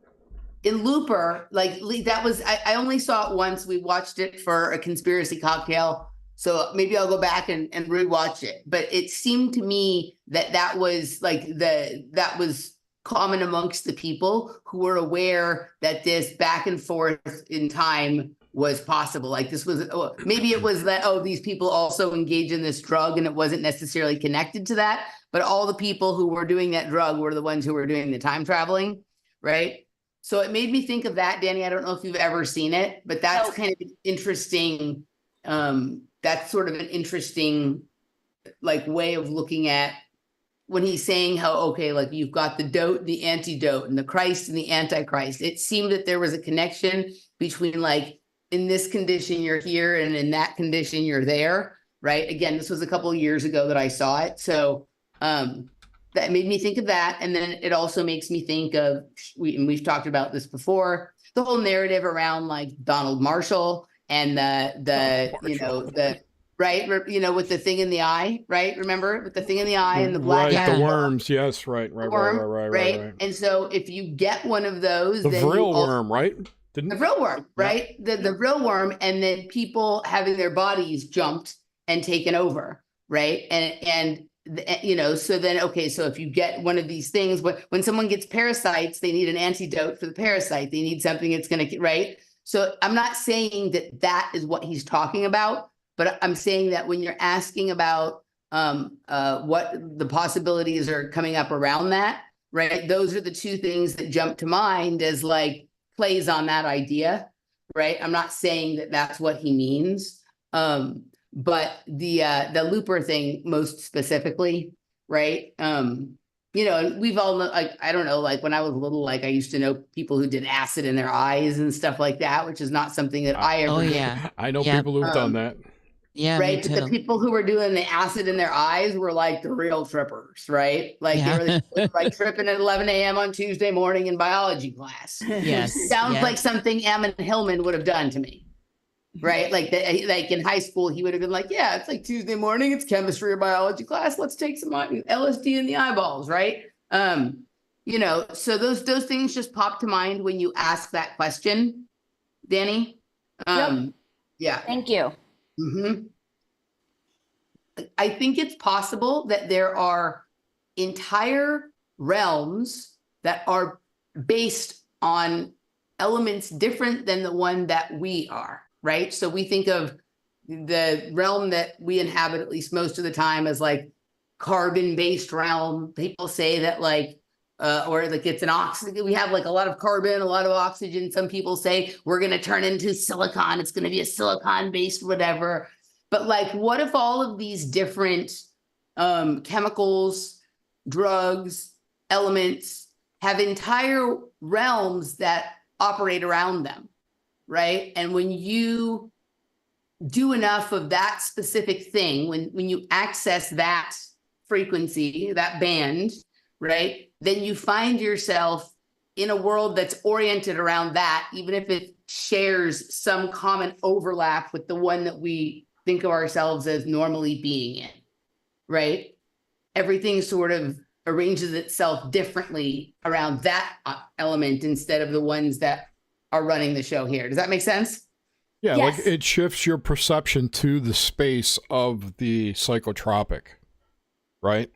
In Looper, like that was I only saw it once. We watched it for a conspiracy cocktail, so maybe I'll go back and rewatch it. But it seemed to me that was like that was common amongst the people who were aware that this back and forth in time was possible. Like this was maybe it was that these people also engage in this drug and it wasn't necessarily connected to that. But all the people who were doing that drug were the ones who were doing the time traveling, right? So it made me think of that, Dani. I don't know if you've ever seen it, but that's kind of an interesting. That's sort of an interesting, like, way of looking at when he's saying how, okay, like you've got the dote, the antidote, and the Christ and the Antichrist. It seemed that there was a connection between, like, in this condition you're here, and in that condition you're there, right? Again, this was a couple of years ago that I saw it, so. That made me think of that. And then it also makes me think of, we've talked about this before, the whole narrative around like Donald Marshall and with the thing in the eye, right? Remember, with the thing in the eye and the black. Right, the worms. Yes, right. And so if you get one of those, the Vril worm, right? The Vril worm, right? Yeah. The Vril worm, and then people having their bodies jumped and taken over, right? And so then, okay, so if you get one of these things, when someone gets parasites, they need an antidote for the parasite. They need something that's going to, right? So I'm not saying that is what he's talking about, but I'm saying that when you're asking about what the possibilities are coming up around that, right? Those are the two things that jump to mind as like plays on that idea, right? I'm not saying that that's what he means. But the Looper thing most specifically, right? We've all like, I don't know, like when I was little, like I used to know people who did acid in their eyes and stuff like that, which is not something that I ever did. Yeah. I know people who've done that. Yeah, right. But the people who were doing the acid in their eyes were like the real trippers, right? Like they were like tripping at 11 a.m. on Tuesday morning in biology class. Yes. Sounds like something Ammon Hillman would have done to me. Right. Like in high school, he would have been like, yeah, it's like Tuesday morning. It's chemistry or biology class. Let's take some LSD in the eyeballs. Right. So those things just pop to mind when you ask that question, Dani. Yep. Yeah. Thank you. Mm-hmm. I think it's possible that there are entire realms that are based on elements different than the one that we are. Right. So we think of the realm that we inhabit, at least most of the time, as like carbon-based realm. People say that or like it's an oxygen. We have like a lot of carbon, a lot of oxygen. Some people say we're going to turn into silicon. It's going to be a silicon-based whatever. But like, what if all of these different chemicals, drugs, elements have entire realms that operate around them? Right. And when you do enough of that specific thing, when you access that frequency, that band, right, then you find yourself in a world that's oriented around that, even if it shares some common overlap with the one that we think of ourselves as normally being in. Right. Everything sort of arranges itself differently around that element instead of the ones that are running the show here. Does that make sense? Yeah, Yes. like it shifts your perception to the space of the psychotropic, right?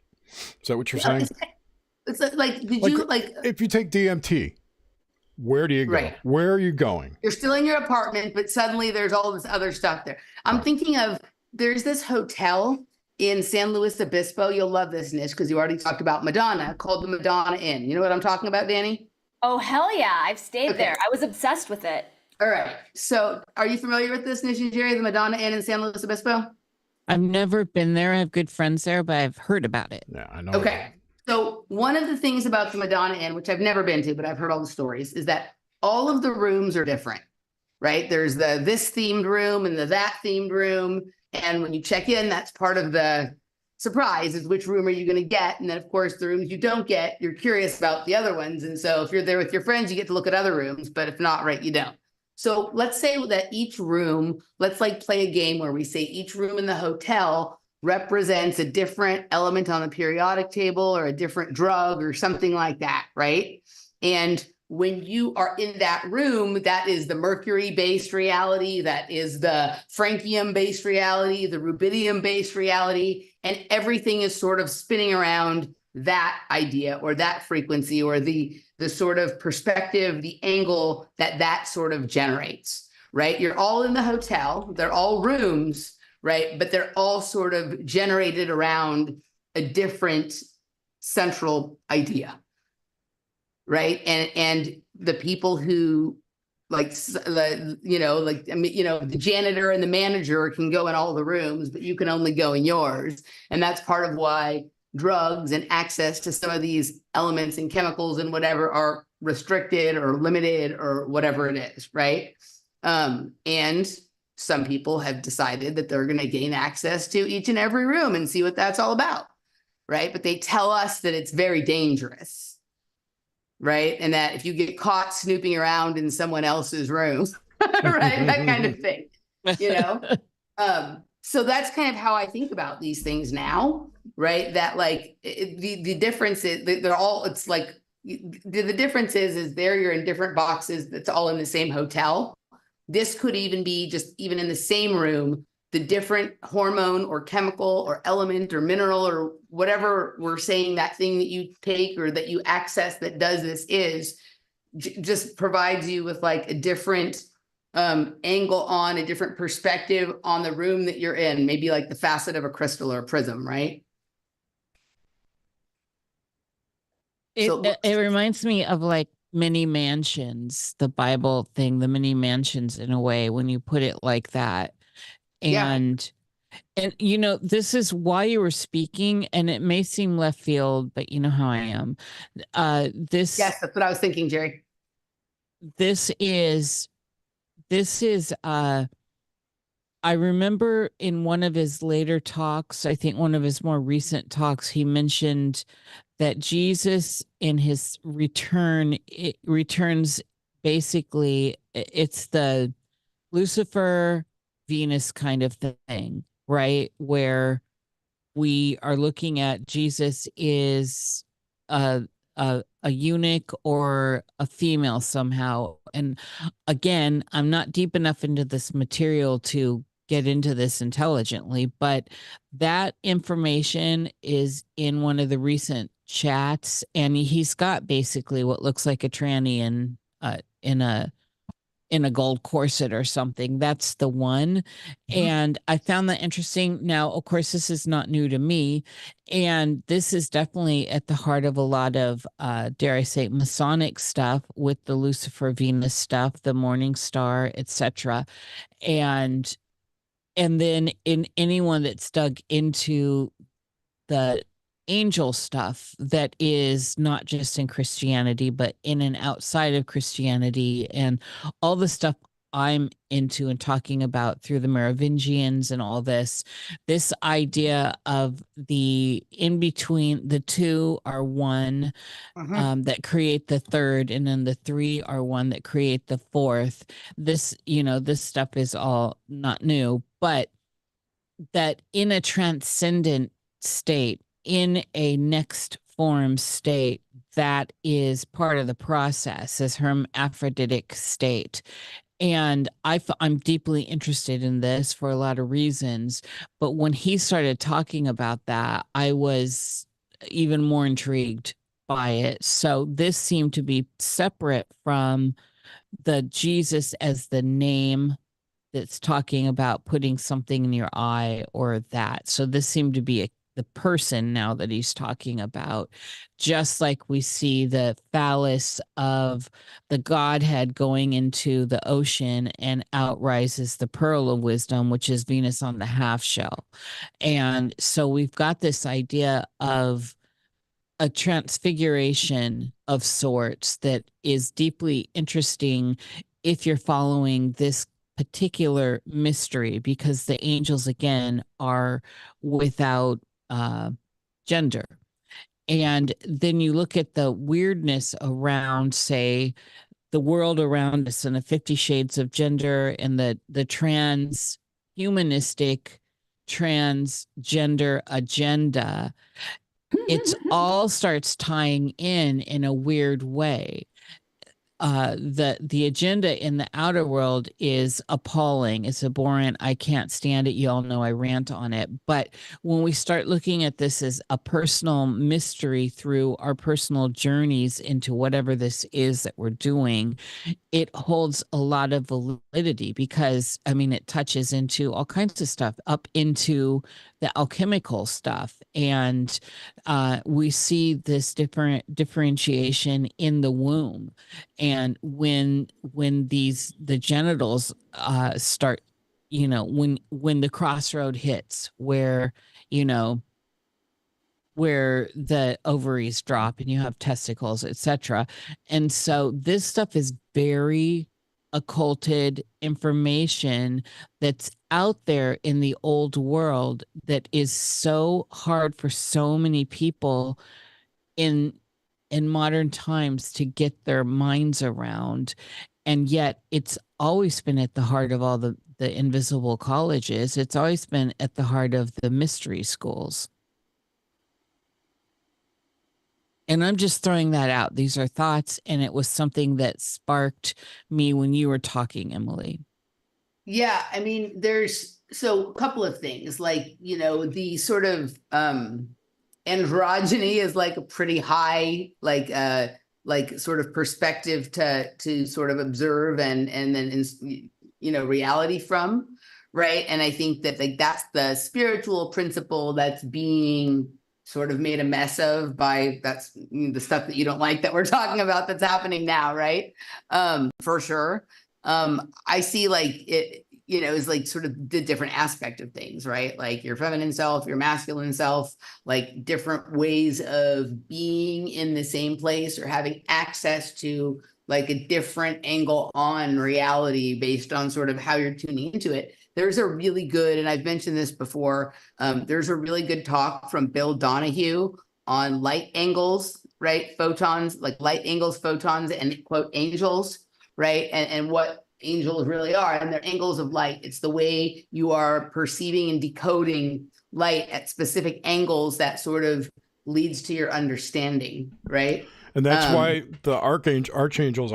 Is that what you're saying? It's like, you if you take DMT, where do you go? Right. Where are you going? You're still in your apartment, but suddenly there's all this other stuff there. I'm thinking of, there's this hotel in San Luis Obispo. You'll love this, Nish, because you already talked about Madonna, called the Madonna Inn. You know what I'm talking about, Dani? Oh, hell yeah. I've stayed Okay. there. I was obsessed with it. All right. So are you familiar with this, Nish and Jerry, the Madonna Inn in San Luis Obispo? I've never been there. I have good friends there, but I've heard about it. Yeah, I know. Okay. So one of the things about the Madonna Inn, which I've never been to, but I've heard all the stories, is that all of the rooms are different, right? There's the this themed room and the that themed room. And when you check in, that's part of the surprise, is which room are you going to get? And then, of course, the rooms you don't get, you're curious about the other ones. And so if you're there with your friends, you get to look at other rooms, but if not, right, you don't. So let's say that each room, let's like play a game where we say each room in the hotel represents a different element on the periodic table or a different drug or something like that, right? And when you are in that room, that is the mercury-based reality, that is the francium-based reality, the rubidium-based reality, and everything is sort of spinning around that idea or that frequency or the sort of perspective, the angle that that sort of generates, right? You're all in the hotel, they're all rooms, right? But they're all sort of generated around a different central idea. Right. And the people who like, the janitor and the manager can go in all the rooms, but you can only go in yours. And that's part of why drugs and access to some of these elements and chemicals and whatever are restricted or limited or whatever it is. Right. And some people have decided that they're going to gain access to each and every room and see what that's all about. Right. But they tell us that it's very dangerous. Right. And that if you get caught snooping around in someone else's room, right, that kind of thing, so that's kind of how I think about these things now, right? That like the difference is they're all, it's like the difference is there you're in different boxes that's all in the same hotel. This could even be just even in the same room, the different hormone or chemical or element or mineral or whatever we're saying that thing that you take or that you access that does this is just provides you with like a different angle on a different perspective on the room that you're in, maybe like the facet of a crystal or a prism, right? It reminds me of like many mansions, the Bible thing, the many mansions in a way, when you put it like that. And this is why you were speaking, and it may seem left field, but you know how I am. Yes, that's what I was thinking, Jerry. This is I remember in one of his later talks, I think one of his more recent talks, he mentioned that Jesus in his return, it returns basically, it's the Lucifer Venus kind of thing, right? Where we are looking at Jesus is a eunuch or a female somehow. And again, I'm not deep enough into this material to get into this intelligently, but that information is in one of the recent chats, and he's got basically what looks like a tranny in a gold corset or something. That's the one. And I found that interesting. Now, of course, this is not new to me. And this is definitely at the heart of a lot of, dare I say, Masonic stuff with the Lucifer Venus stuff, the Morning Star, etc. And then in anyone that's dug into the angel stuff that is not just in Christianity, but in and outside of Christianity, and all the stuff I'm into and talking about through the Merovingians and all this idea of the in between, the two are one, that create the third, and then the three are one that create the fourth. This stuff is all not new, but that in a transcendent state, in a next form state, that is part of the process, as hermaphroditic state. And I'm deeply interested in this for a lot of reasons. But when he started talking about that, I was even more intrigued by it. So this seemed to be separate from the Jesus as the name that's talking about putting something in your eye or that. So this seemed to be the person now that he's talking about, just like we see the phallus of the Godhead going into the ocean and out rises the pearl of wisdom, which is Venus on the half shell. And so we've got this idea of a transfiguration of sorts that is deeply interesting if you're following this particular mystery, because the angels again are without gender. And then you look at the weirdness around, say, the world around us and the 50 shades of gender and the trans humanistic transgender agenda. It all starts tying in a weird way. The agenda in the outer world is appalling. It's abhorrent. I can't stand it. You all know I rant on it. But when we start looking at this as a personal mystery through our personal journeys into whatever this is that we're doing, it holds a lot of validity, because I mean, it touches into all kinds of stuff, up into the alchemical stuff. And we see this differentiation in the womb. And when the genitals start, when the crossroad hits where, where the ovaries drop and you have testicles, etc. And so this stuff is very occulted information that's out there in the old world that is so hard for so many people in modern times to get their minds around. And yet it's always been at the heart of all the invisible colleges. It's always been at the heart of the mystery schools. And I'm just throwing that out. These are thoughts, and it was something that sparked me when you were talking, Emily. Yeah, I mean, there's a couple of things, like, the sort of androgyny is like a pretty high, like sort of perspective to sort of observe and then reality from, right? And I think that like that's the spiritual principle that's being sort of made a mess of by that's the stuff that you don't like that we're talking about that's happening now, right? For sure. I see like it, is like sort of the different aspect of things, right? Like your feminine self, your masculine self, like different ways of being in the same place or having access to like a different angle on reality based on sort of how you're tuning into it. There's a really good, and I've mentioned this before, there's a really good talk from Bill Donahue on light angles, right? Photons, like light angles, photons, and quote, angels, right? And what angels really are, and they're angles of light. It's the way you are perceiving and decoding light at specific angles that sort of leads to your understanding, right? And that's why the archangels,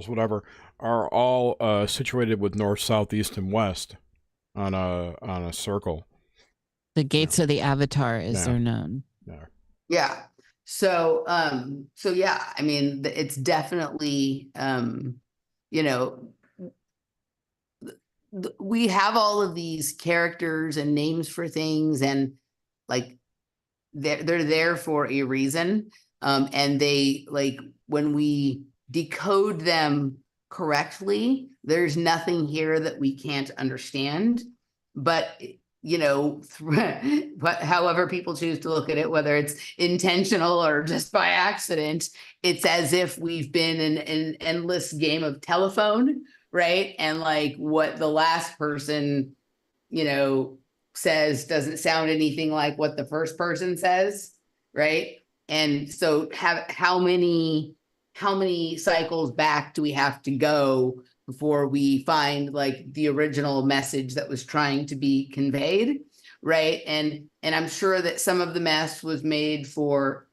whatever, are all situated with north, south, east, and west on a circle. The gates of the Avatar, as they're known. Yeah. So yeah, I mean, it's definitely, we have all of these characters and names for things, and like they're there for a reason. And they, like, when we decode them correctly, there's nothing here that we can't understand. But but however people choose to look at it, whether it's intentional or just by accident, it's as if we've been in an endless game of telephone, right? And like what the last person, says doesn't sound anything like what the first person says, right? And so how many cycles back do we have to go before we find like the original message that was trying to be conveyed, right? And I'm sure that some of the mess was made for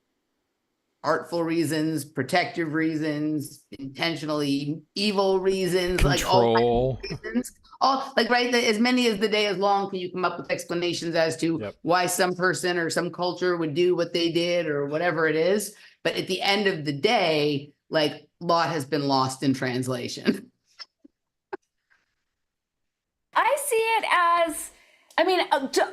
artful reasons, protective reasons, intentionally evil reasons, control. Like all reasons. All like, right, as many as the day is long, can you come up with explanations as to why some person or some culture would do what they did or whatever it is. But at the end of the day, like, a lot has been lost in translation. I see it as, I mean,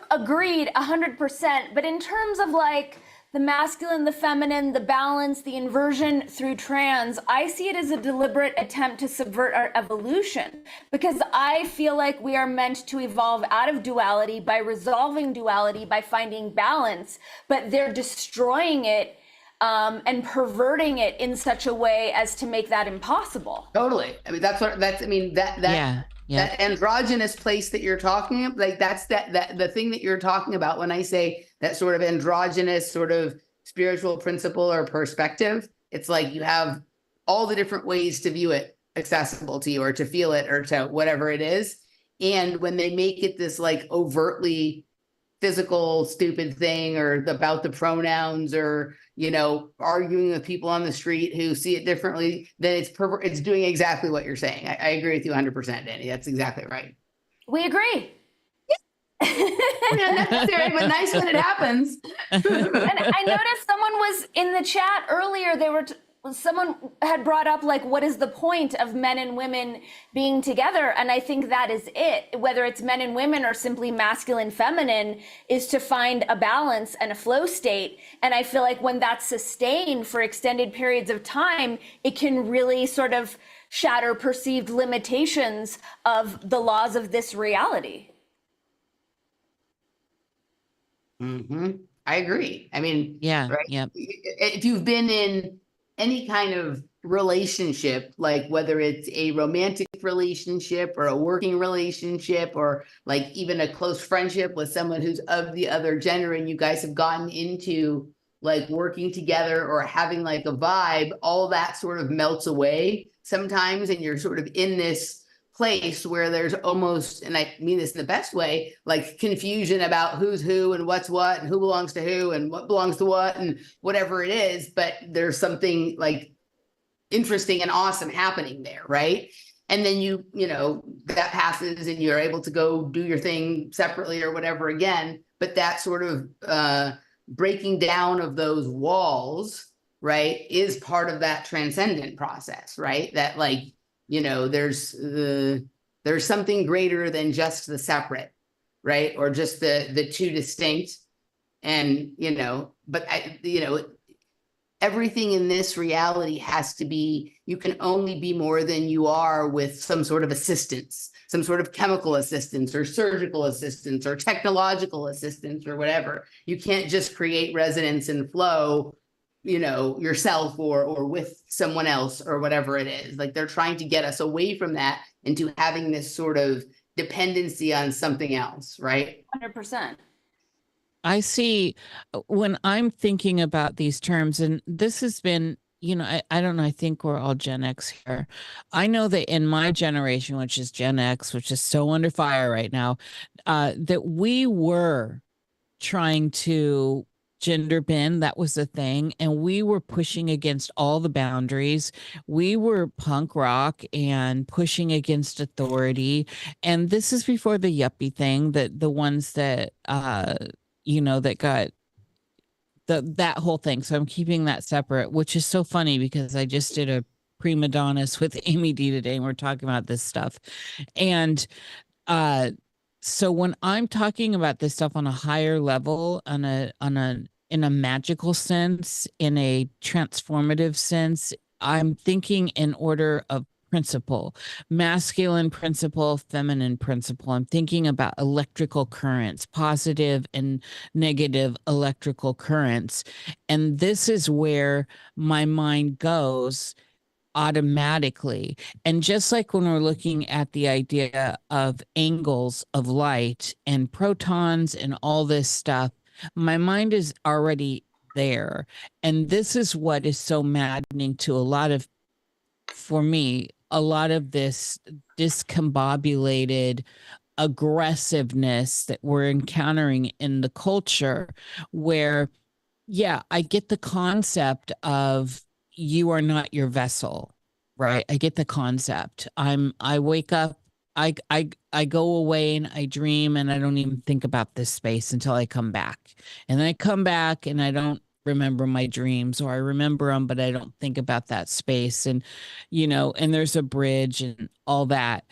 agreed 100%, but in terms of like the masculine, the feminine, the balance, the inversion through trans, I see it as a deliberate attempt to subvert our evolution, because I feel like we are meant to evolve out of duality by resolving duality, by finding balance, but they're destroying it and perverting it in such a way as to make that impossible. Totally. I mean, that Yeah. androgynous place that you're talking about, like that's that the thing that you're talking about when I say that sort of androgynous sort of spiritual principle or perspective. It's like you have all the different ways to view it accessible to you or to feel it or to whatever it is. And when they make it this like overtly physical stupid thing or about the pronouns or arguing with people on the street who see it differently, then it's doing exactly what you're saying. I agree with you 100%, Dani. That's exactly right. We agree. Not necessary, but nice when it happens. And I noticed someone was in the chat earlier. Someone had brought up, like, what is the point of men and women being together? And I think that is it. Whether it's men and women or simply masculine, feminine, is to find a balance and a flow state. And I feel like when that's sustained for extended periods of time, it can really sort of shatter perceived limitations of the laws of this reality. I agree. I mean, Yeah. right? Yeah. If you've been in any kind of relationship, like whether it's a romantic relationship or a working relationship or like even a close friendship with someone who's of the other gender, and you guys have gotten into like working together or having like a vibe, all that sort of melts away sometimes, and you're sort of in this place where there's almost, and I mean this in the best way, like confusion about who's who and what's what and who belongs to who and what belongs to what and whatever it is, but there's something like interesting and awesome happening there, right? And then you know that passes and you're able to go do your thing separately or whatever again, but that sort of breaking down of those walls, right, is part of that transcendent process, right? That like, there's something greater than just the separate, right? Or just the two distinct. And, but everything in this reality has to be, you can only be more than you are with some sort of assistance, some sort of chemical assistance or surgical assistance or technological assistance or whatever. You can't just create resonance and flow yourself or with someone else or whatever it is. Like they're trying to get us away from that into having this sort of dependency on something else, right? 100%. I see when I'm thinking about these terms, and this has been, I don't know, I think we're all Gen X here. I know that in my generation, which is Gen X, which is so under fire right now, that we were trying to gender bend. That was the thing. And we were pushing against all the boundaries. We were punk rock and pushing against authority. And this is before the yuppie thing, that the ones that, that got that whole thing. So I'm keeping that separate, which is so funny because I just did a prima donnas with Amy D today and we're talking about this stuff. And, so when I'm talking about this stuff on a higher level, in a magical sense, in a transformative sense, I'm thinking in order of principle, masculine principle, feminine principle. I'm thinking about electrical currents, positive and negative electrical currents. And this is where my mind goes automatically. And just like when we're looking at the idea of angles of light and protons and all this stuff, my mind is already there. And this is what is so maddening to for me, a lot of this discombobulated aggressiveness that we're encountering in the culture where, yeah, I get the concept of you are not your vessel, right? I get the concept. I wake up, I go away and I dream and I don't even think about this space until I come back. And then I come back and I don't remember my dreams, or I remember them, but I don't think about that space. And, and there's a bridge and all that.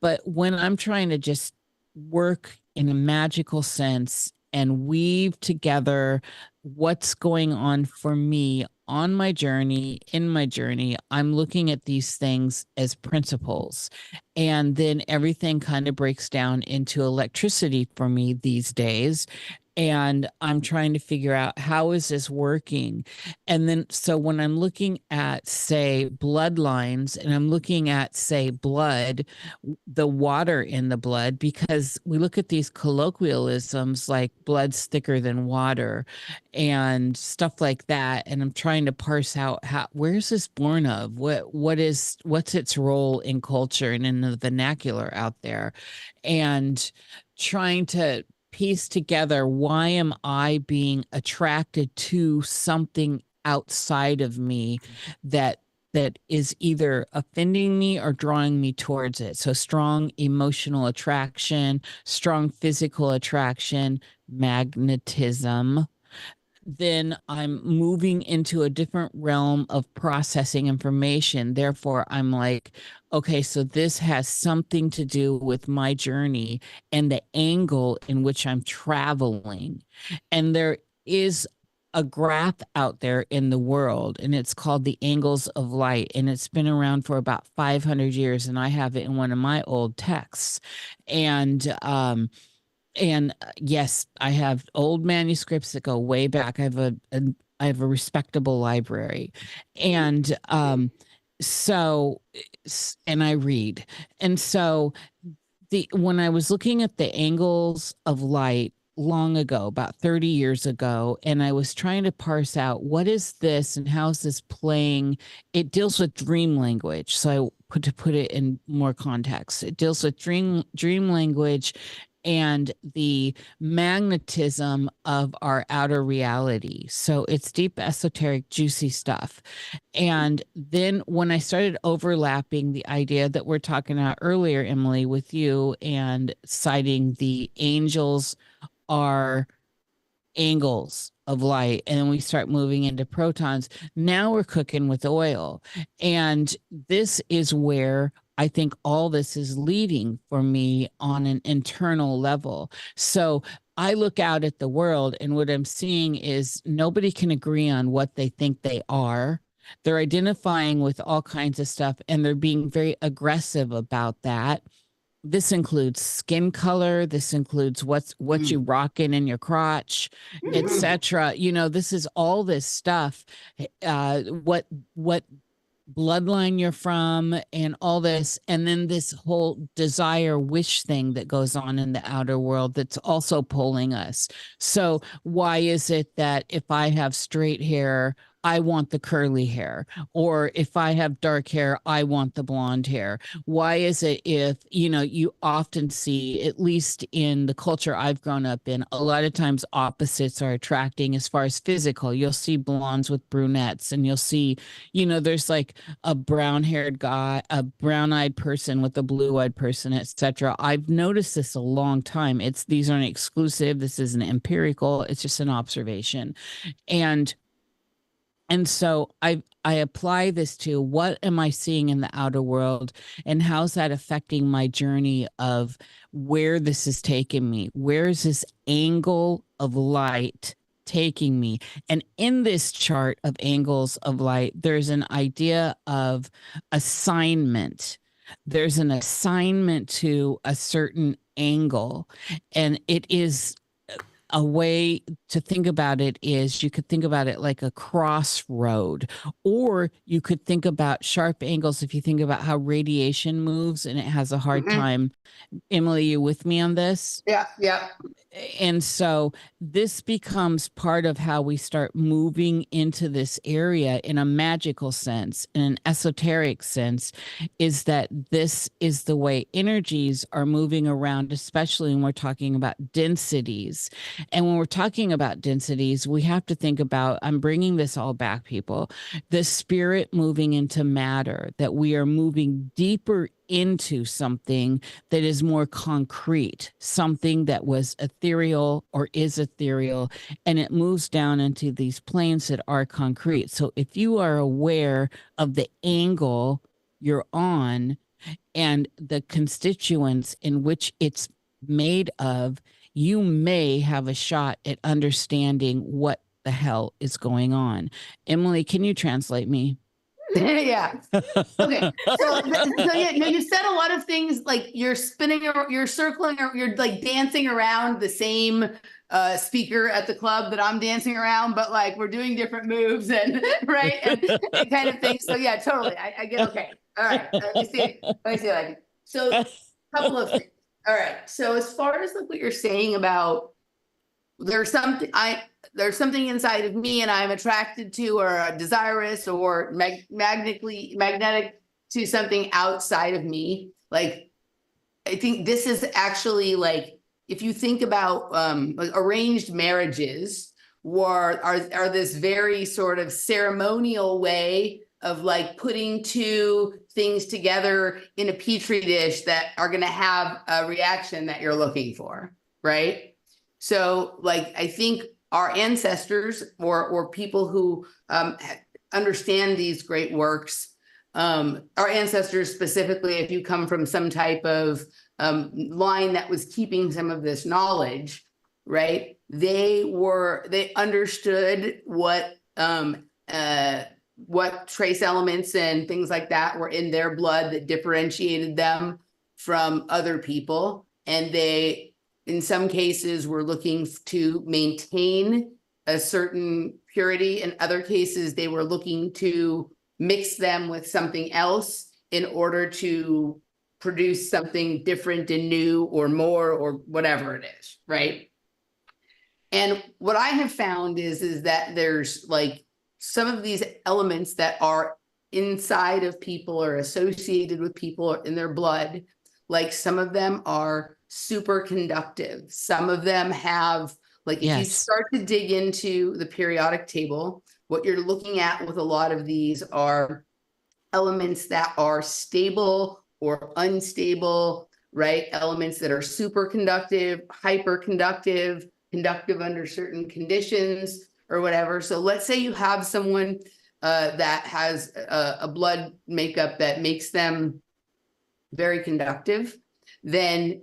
But when I'm trying to just work in a magical sense and weave together what's going on for me on my journey, in my journey, I'm looking at these things as principles. And then everything kind of breaks down into electricity for me these days. and I'm trying to figure out how is this working. And then so when I'm looking at, say, bloodlines, and I'm looking at, say, blood, the water in the blood, because we look at these colloquialisms like blood's thicker than water and stuff like that, and I'm trying to parse out where's this born of, what's its role in culture and in the vernacular out there, and trying to piece together, why am I being attracted to something outside of me that is either offending me or drawing me towards it. So strong emotional attraction, strong physical attraction, magnetism. Then I'm moving into a different realm of processing information. Therefore, I'm like, okay, so this has something to do with my journey and the angle in which I'm traveling. And there is a graph out there in the world, and it's called the angles of light. And it's been around for about 500 years. And I have it in one of my old texts. And yes, I have old manuscripts that go way back. I have a respectable library, and so and I read, and so when I was looking at the angles of light long ago, about 30 years ago, and I was trying to parse out what is this and how's this playing. It deals with dream language, so to put it in more context, it deals with dream language and the magnetism of our outer reality. So it's deep, esoteric, juicy stuff. And then when I started overlapping the idea that we're talking about earlier, Emily, with you, and citing the angels are angles of light, and then we start moving into protons, now we're cooking with oil. And this is where I think all this is leading for me on an internal level. So I look out at the world, and what I'm seeing is nobody can agree on what they think they are. They're identifying with all kinds of stuff, and they're being very aggressive about that. This includes skin color. This includes what you rocking in your crotch, etc. You know, this is all this stuff. What bloodline you're from, and all this, and then this whole desire wish thing that goes on in the outer world that's also pulling us. So why is it that if I have straight hair, I want the curly hair, or if I have dark hair, I want the blonde hair? Why is it, if you often see, at least in the culture I've grown up in, a lot of times opposites are attracting as far as physical. You'll see blondes with brunettes, and you'll see, there's like a brown-haired guy, a brown-eyed person with a blue-eyed person, etc. I've noticed this a long time. These aren't exclusive. This isn't empirical. It's just an observation. And so I apply this to what am I seeing in the outer world, and how's that affecting my journey of where this is taking me? Where is this angle of light taking me? And in this chart of angles of light, there's an idea of assignment. There's an assignment to a certain angle, and it is a way to think about it is, you could think about it like a crossroad, or you could think about sharp angles if you think about how radiation moves and it has a hard time. Emily, you with me on this? Yeah. And so this becomes part of how we start moving into this area in a magical sense, in an esoteric sense, is that this is the way energies are moving around, especially when we're talking about densities. And when we're talking about densities, we have to think about, I'm bringing this all back, people, the spirit moving into matter, that we are moving deeper into something that is more concrete, something that was ethereal or is ethereal, and it moves down into these planes that are concrete. So if you are aware of the angle you're on and the constituents in which it's made of, you may have a shot at understanding what the hell is going on. Emily, can you translate me? Yeah. Okay. So yeah, no, you said a lot of things like you're spinning, you're circling, or you're like dancing around the same speaker at the club that I'm dancing around, but like we're doing different moves and right and kind of thing. So yeah, totally. I get okay. All right. Let me see. Let me see. Like so, a couple of things. All right. So as far as like what you're saying about there's something inside of me and I'm attracted to or desirous or magnetic to something outside of me. Like, I think this is actually like, if you think about like arranged marriages are this very sort of ceremonial way of like putting two things together in a petri dish that are going to have a reaction that you're looking for, right? So like, I think our ancestors or people who understand these great works, our ancestors specifically, if you come from some type of line that was keeping some of this knowledge, right? They understood what trace elements and things like that were in their blood that differentiated them from other people. And they, in some cases, were looking to maintain a certain purity. In other cases, they were looking to mix them with something else in order to produce something different and new or more or whatever it is, right? And what I have found is that there's like some of these elements that are inside of people or associated with people or in their blood, like some of them are super conductive. Some of them have, like, if you start to dig into the periodic table, what you're looking at with a lot of these are elements that are stable or unstable, right? Elements that are superconductive, hyperconductive, conductive under certain conditions or whatever. So let's say you have someone that has a blood makeup that makes them very conductive, then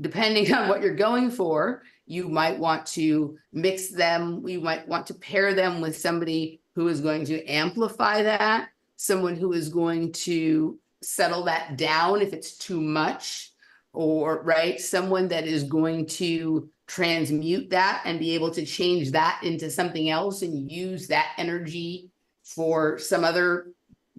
depending on what you're going for, you might want to mix them. You might want to pair them with somebody who is going to amplify that, someone who is going to settle that down if it's too much, or right, someone that is going to transmute that and be able to change that into something else and use that energy for some other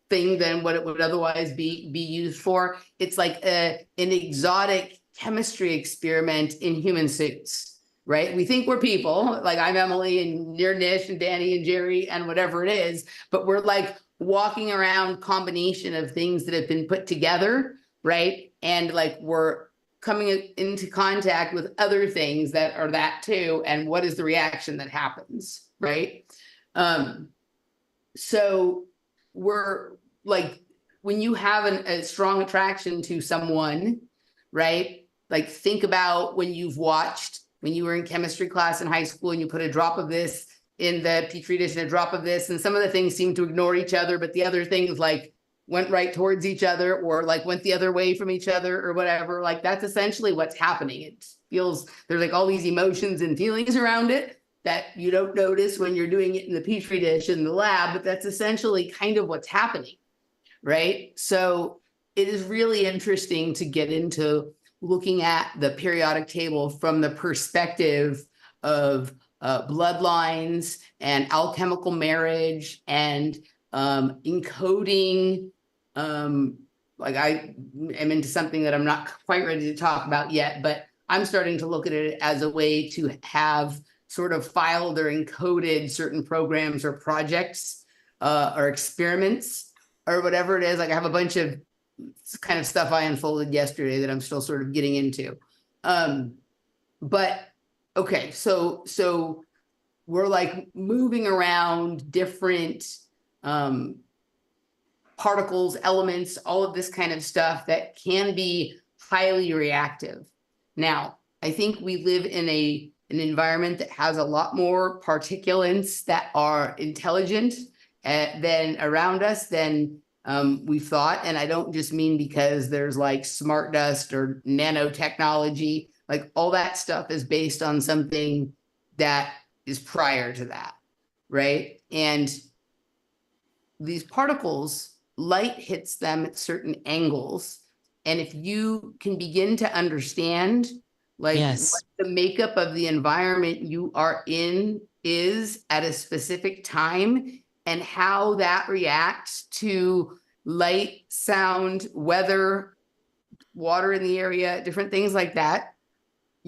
thing than what it would otherwise be used for. It's like an exotic chemistry experiment in human suits, right? We think we're people, like I'm Emily and you're Nish and Dani and Jerry and whatever it is, but we're like walking around combination of things that have been put together, right? And like we're coming into contact with other things that are that too, and what is the reaction that happens, right? So we're like, when you have a strong attraction to someone, right? Like think about when you were in chemistry class in high school and you put a drop of this in the petri dish and a drop of this, and some of the things seem to ignore each other, but the other things like went right towards each other or like went the other way from each other or whatever. Like that's essentially what's happening. It feels there's like all these emotions and feelings around it that you don't notice when you're doing it in the petri dish in the lab, but that's essentially kind of what's happening, right? So it is really interesting to get into looking at the periodic table from the perspective of bloodlines and alchemical marriage and encoding. Like I am into something that I'm not quite ready to talk about yet, but I'm starting to look at it as a way to have sort of filed or encoded certain programs or projects or experiments or whatever it is. Like I have a bunch of kind of stuff I unfolded yesterday that I'm still sort of getting into. But okay, so we're like moving around different particles, elements, all of this kind of stuff that can be highly reactive. Now, I think we live in an environment that has a lot more particulates that are intelligent than around us than we thought. And I don't just mean because there's like smart dust or nanotechnology, like all that stuff is based on something that is prior to that, right? And these particles, light hits them at certain angles. And if you can begin to understand like Yes. what the makeup of the environment you are in is at a specific time and how that reacts to light, sound, weather, water in the area, different things like that,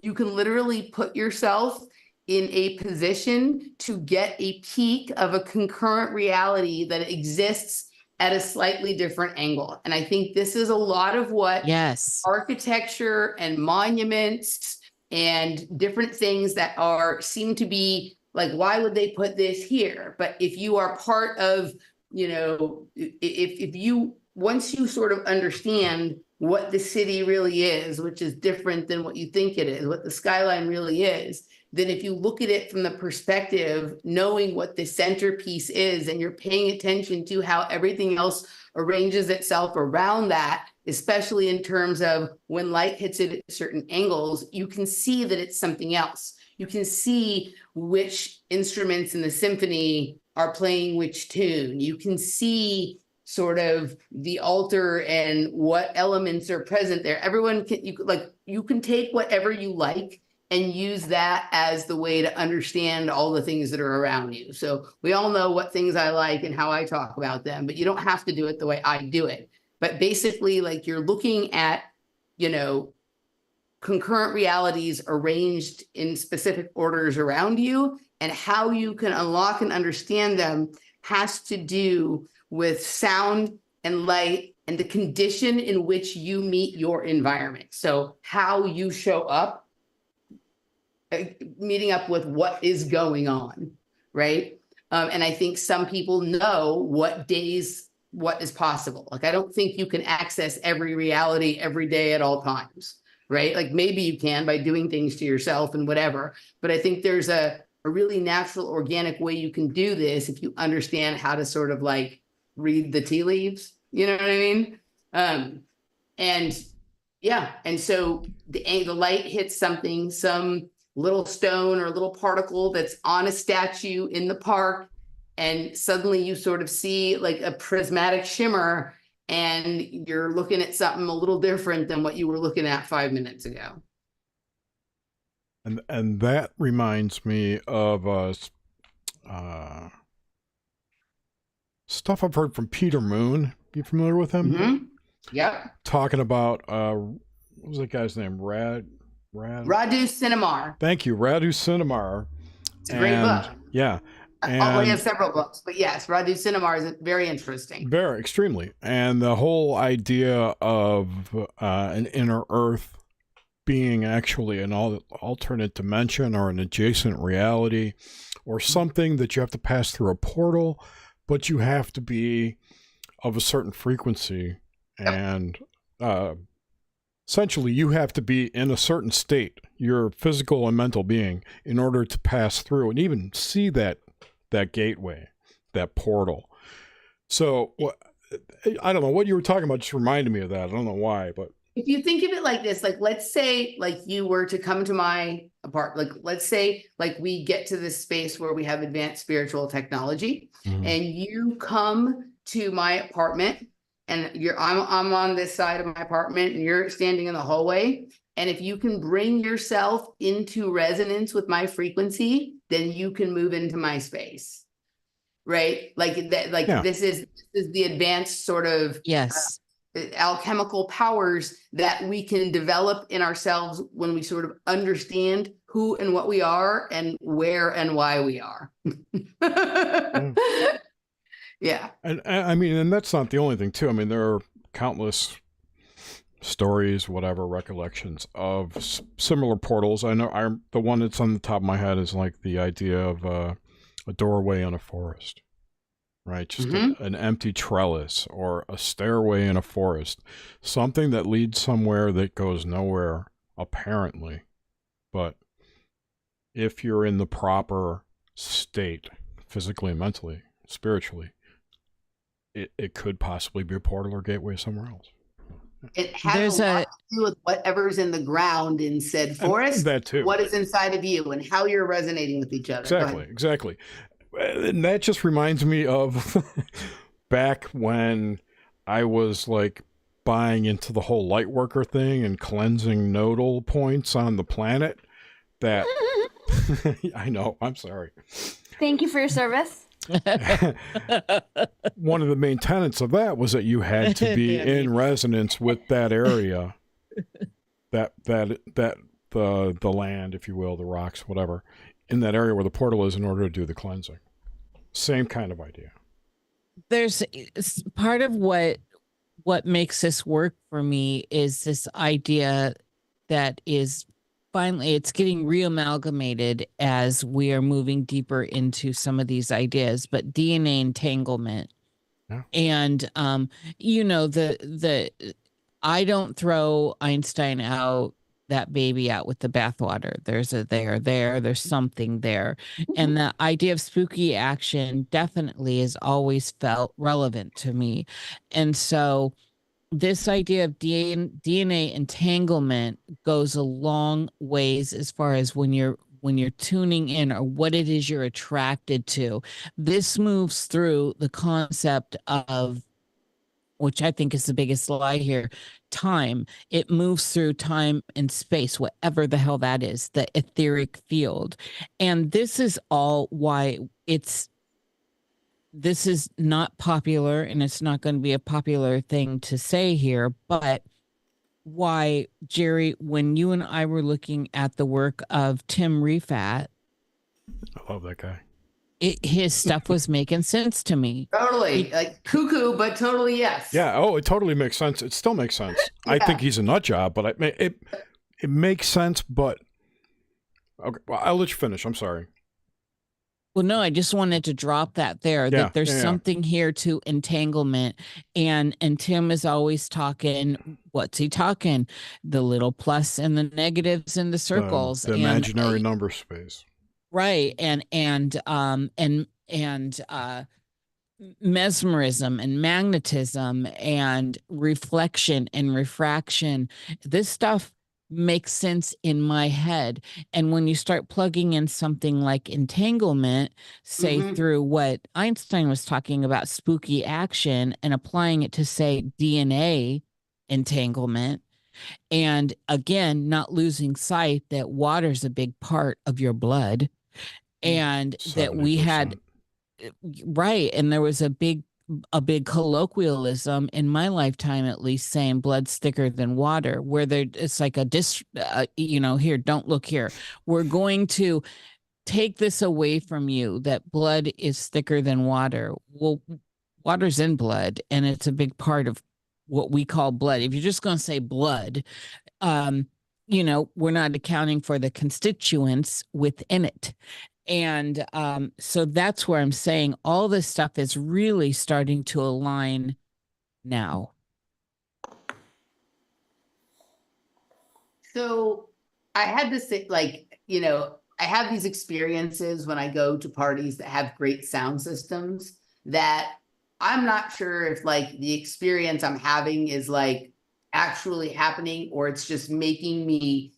you can literally put yourself in a position to get a peek of a concurrent reality that exists at a slightly different angle. And I think this is a lot of what Yes. architecture and monuments and different things that are seem to be like, why would they put this here? But if you are part of, you know, if you, once you sort of understand what the city really is, which is different than what you think it is, what the skyline really is, then if you look at it from the perspective, knowing what the centerpiece is, and you're paying attention to how everything else arranges itself around that, especially in terms of when light hits it at certain angles, you can see that it's something else. You can see which instruments in the symphony are playing which tune. You can see sort of the altar and what elements are present there. Everyone can, you can take whatever you like and use that as the way to understand all the things that are around you. So we all know what things I like and how I talk about them, but you don't have to do it the way I do it. But basically, like, you're looking at, you know, concurrent realities arranged in specific orders around you, and how you can unlock and understand them has to do with sound and light and the condition in which you meet your environment. So how you show up, meeting up with what is going on, right? And I think some people know what days, what is possible. Like, I don't think you can access every reality every day at all times, right? Like, maybe you can by doing things to yourself and whatever, but I think there's a really natural, organic way you can do this if you understand how to sort of like read the tea leaves, you know what I mean? And yeah, and so the light hits something, some little stone or little particle that's on a statue in the park, and suddenly you sort of see like a prismatic shimmer, and you're looking at something a little different than what you were looking at 5 minutes ago. And that reminds me of stuff I've heard from Peter Moon. You familiar with him? Mm-hmm. Yep. Talking about what was that guy's name? Radu Sinamar. Thank you, Radu Sinamar. It's a great book. Yeah. I only have several books, but yes, Radu Sinamar is very interesting. Very, extremely. And the whole idea of an inner earth being actually an alternate dimension or an adjacent reality, or something that you have to pass through a portal, but you have to be of a certain frequency. Yep. And essentially you have to be in a certain state, your physical and mental being, in order to pass through and even see that gateway, that portal. So I don't know what you were talking about, just reminded me of that. I don't know why, but if you think of it like this, like, let's say like you were to come to my apartment, like, let's say like we get to this space where we have advanced spiritual technology, mm-hmm. and you come to my apartment, and I'm on this side of my apartment, and you're standing in the hallway. And if you can bring yourself into resonance with my frequency, then you can move into my space, right? Like that, like yeah. This is the advanced sort of yes. Alchemical powers that we can develop in ourselves when we sort of understand who and what we are and where and why we are. Yeah. And I mean, and that's not the only thing too. I mean, there are countless stories, whatever, recollections of similar portals. I know the one that's on the top of my head is like the idea of a doorway in a forest. Right, just mm-hmm. an empty trellis or a stairway in a forest, something that leads somewhere that goes nowhere, apparently. But if you're in the proper state, physically, mentally, spiritually, it could possibly be a portal or gateway somewhere else. It has a lot to do with whatever's in the ground in said forest, that too. What is inside of you, and how you're resonating with each other. Exactly. And that just reminds me of back when I was like buying into the whole light worker thing and cleansing nodal points on the planet that I know, I'm sorry. Thank you for your service. One of the main tenets of that was that you had to be in resonance with that area, the land, if you will, the rocks, whatever, in that area where the portal is in order to do the cleansing. Same kind of idea. There's part of what makes this work for me is this idea that is finally it's getting reamalgamated as we are moving deeper into some of these ideas, but DNA entanglement. Yeah. And you know, the I don't throw Einstein out, that baby out with the bathwater. There's something there. And the idea of spooky action definitely has always felt relevant to me. And so this idea of DNA entanglement goes a long ways as far as when you're tuning in or what it is you're attracted to. This moves through the concept of, which I think is the biggest lie here, time. It moves through time and space, whatever the hell that is, the etheric field. And this is all why this is not popular, and it's not going to be a popular thing to say here, but why, Jerry, when you and I were looking at the work of Tim Refat, I love that guy. His stuff was making sense to me. Totally. Like cuckoo, but totally yes. Yeah. Oh, it totally makes sense. It still makes sense. Yeah. I think he's a nut job, but it makes sense. But okay, well, I'll let you finish. I'm sorry. Well, no, I just wanted to drop that there, that there's something here to entanglement. And Tim is always talking, what's he talking? The little plus and the negatives and the circles. The imaginary number space. Right. And mesmerism and magnetism and reflection and refraction. This stuff makes sense in my head. And when you start plugging in something like entanglement, say through what Einstein was talking about, spooky action, and applying it to, say, DNA entanglement, and again, not losing sight that water's a big part of your blood, and 70%. That we had, right, and there was a big colloquialism in my lifetime, at least, saying blood's thicker than water, where it's like here, don't look here. We're going to take this away from you, that blood is thicker than water. Well, water's in blood, and it's a big part of what we call blood. If you're just going to say blood, we're not accounting for the constituents within it. And so that's where I'm saying all this stuff is really starting to align now. So I had this, I have these experiences when I go to parties that have great sound systems that I'm not sure if the experience I'm having is actually happening, or it's just making me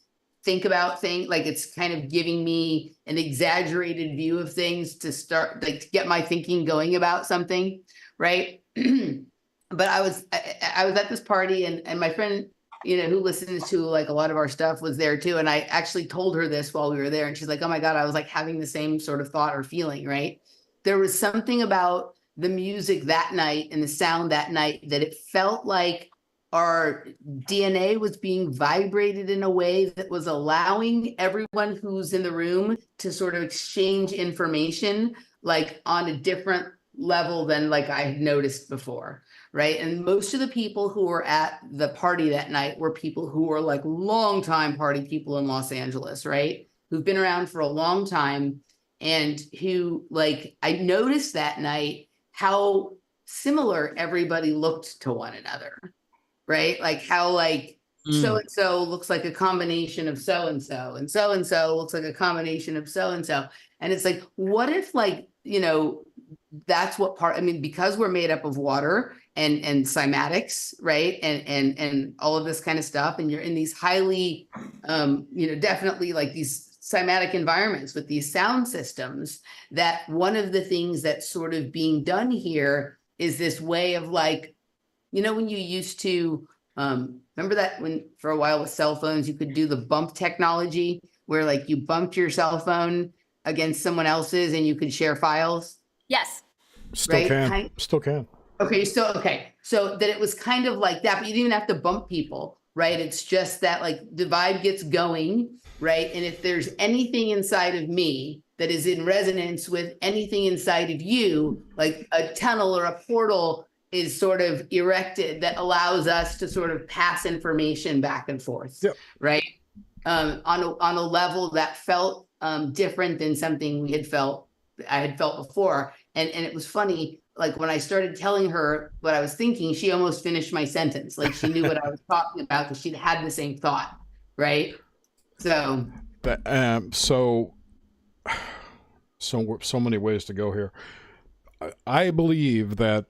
think about things, it's kind of giving me an exaggerated view of things to start, to get my thinking going about something, right? But I was at this party, and my friend, who listens to a lot of our stuff, was there too. And I actually told her this while we were there, and she's like, oh my God, I was having the same sort of thought or feeling, right? There was something about the music that night and the sound that night that it felt like our DNA was being vibrated in a way that was allowing everyone who's in the room to sort of exchange information on a different level than I had noticed before, right? And most of the people who were at the party that night were people who were long-time party people in Los Angeles, right? Who've been around for a long time, and who I noticed that night how similar everybody looked to one another. Right? How so-and-so looks like a combination of so-and-so, and so-and-so looks like a combination of so-and-so. And it's what if that's what because we're made up of water and cymatics, right? And all of this kind of stuff. And you're in these highly, definitely these cymatic environments with these sound systems, that one of the things that's sort of being done here is this way of like, you know, when you used to, remember that when for a while with cell phones, you could do the bump technology where like you bumped your cell phone against someone else's and you could share files, Yes. Still right? can. Still can. Okay, so so that it was kind of like that, but you didn't even have to bump people, right? It's just that like the vibe gets going, right? And if there's anything inside of me that is in resonance with anything inside of you, like a tunnel or a portal is sort of erected that allows us to sort of pass information back and forth, Yep. right? On a level that felt different than something I had felt before. And it was funny, like when I started telling her what I was thinking, she almost finished my sentence. Like she knew what I was talking about because she'd had the same thought, right? So so many ways to go here. I believe that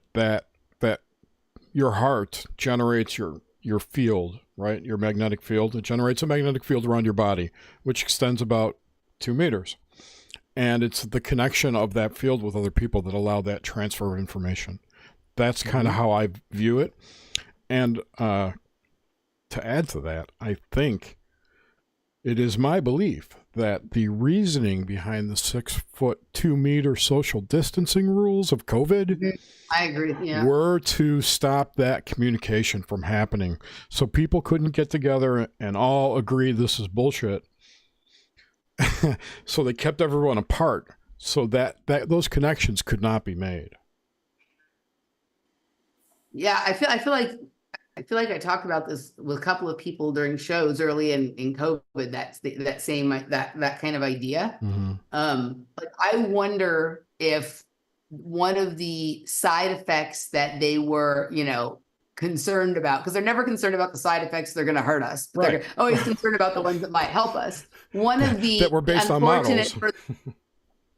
your heart generates your field, right? Your magnetic field. It generates a magnetic field around your body, which extends about 2 meters. And it's the connection of that field with other people that allow that transfer of information. That's kind of how I view it. And to add to that, I think it is my belief that the reasoning behind the 6'2" social distancing rules of COVID I agree. Yeah. were to stop that communication from happening. So people couldn't get together and all agree this is bullshit. So they kept everyone apart so that those connections could not be made. Yeah, I feel like I talked about this with a couple of people during shows early in COVID. That's that kind of idea. Like I wonder if one of the side effects that they were, you know, concerned about, because they're never concerned about the side effects that are going to hurt us. But Right. they're always concerned about the ones that might help us. One of the That were based on models.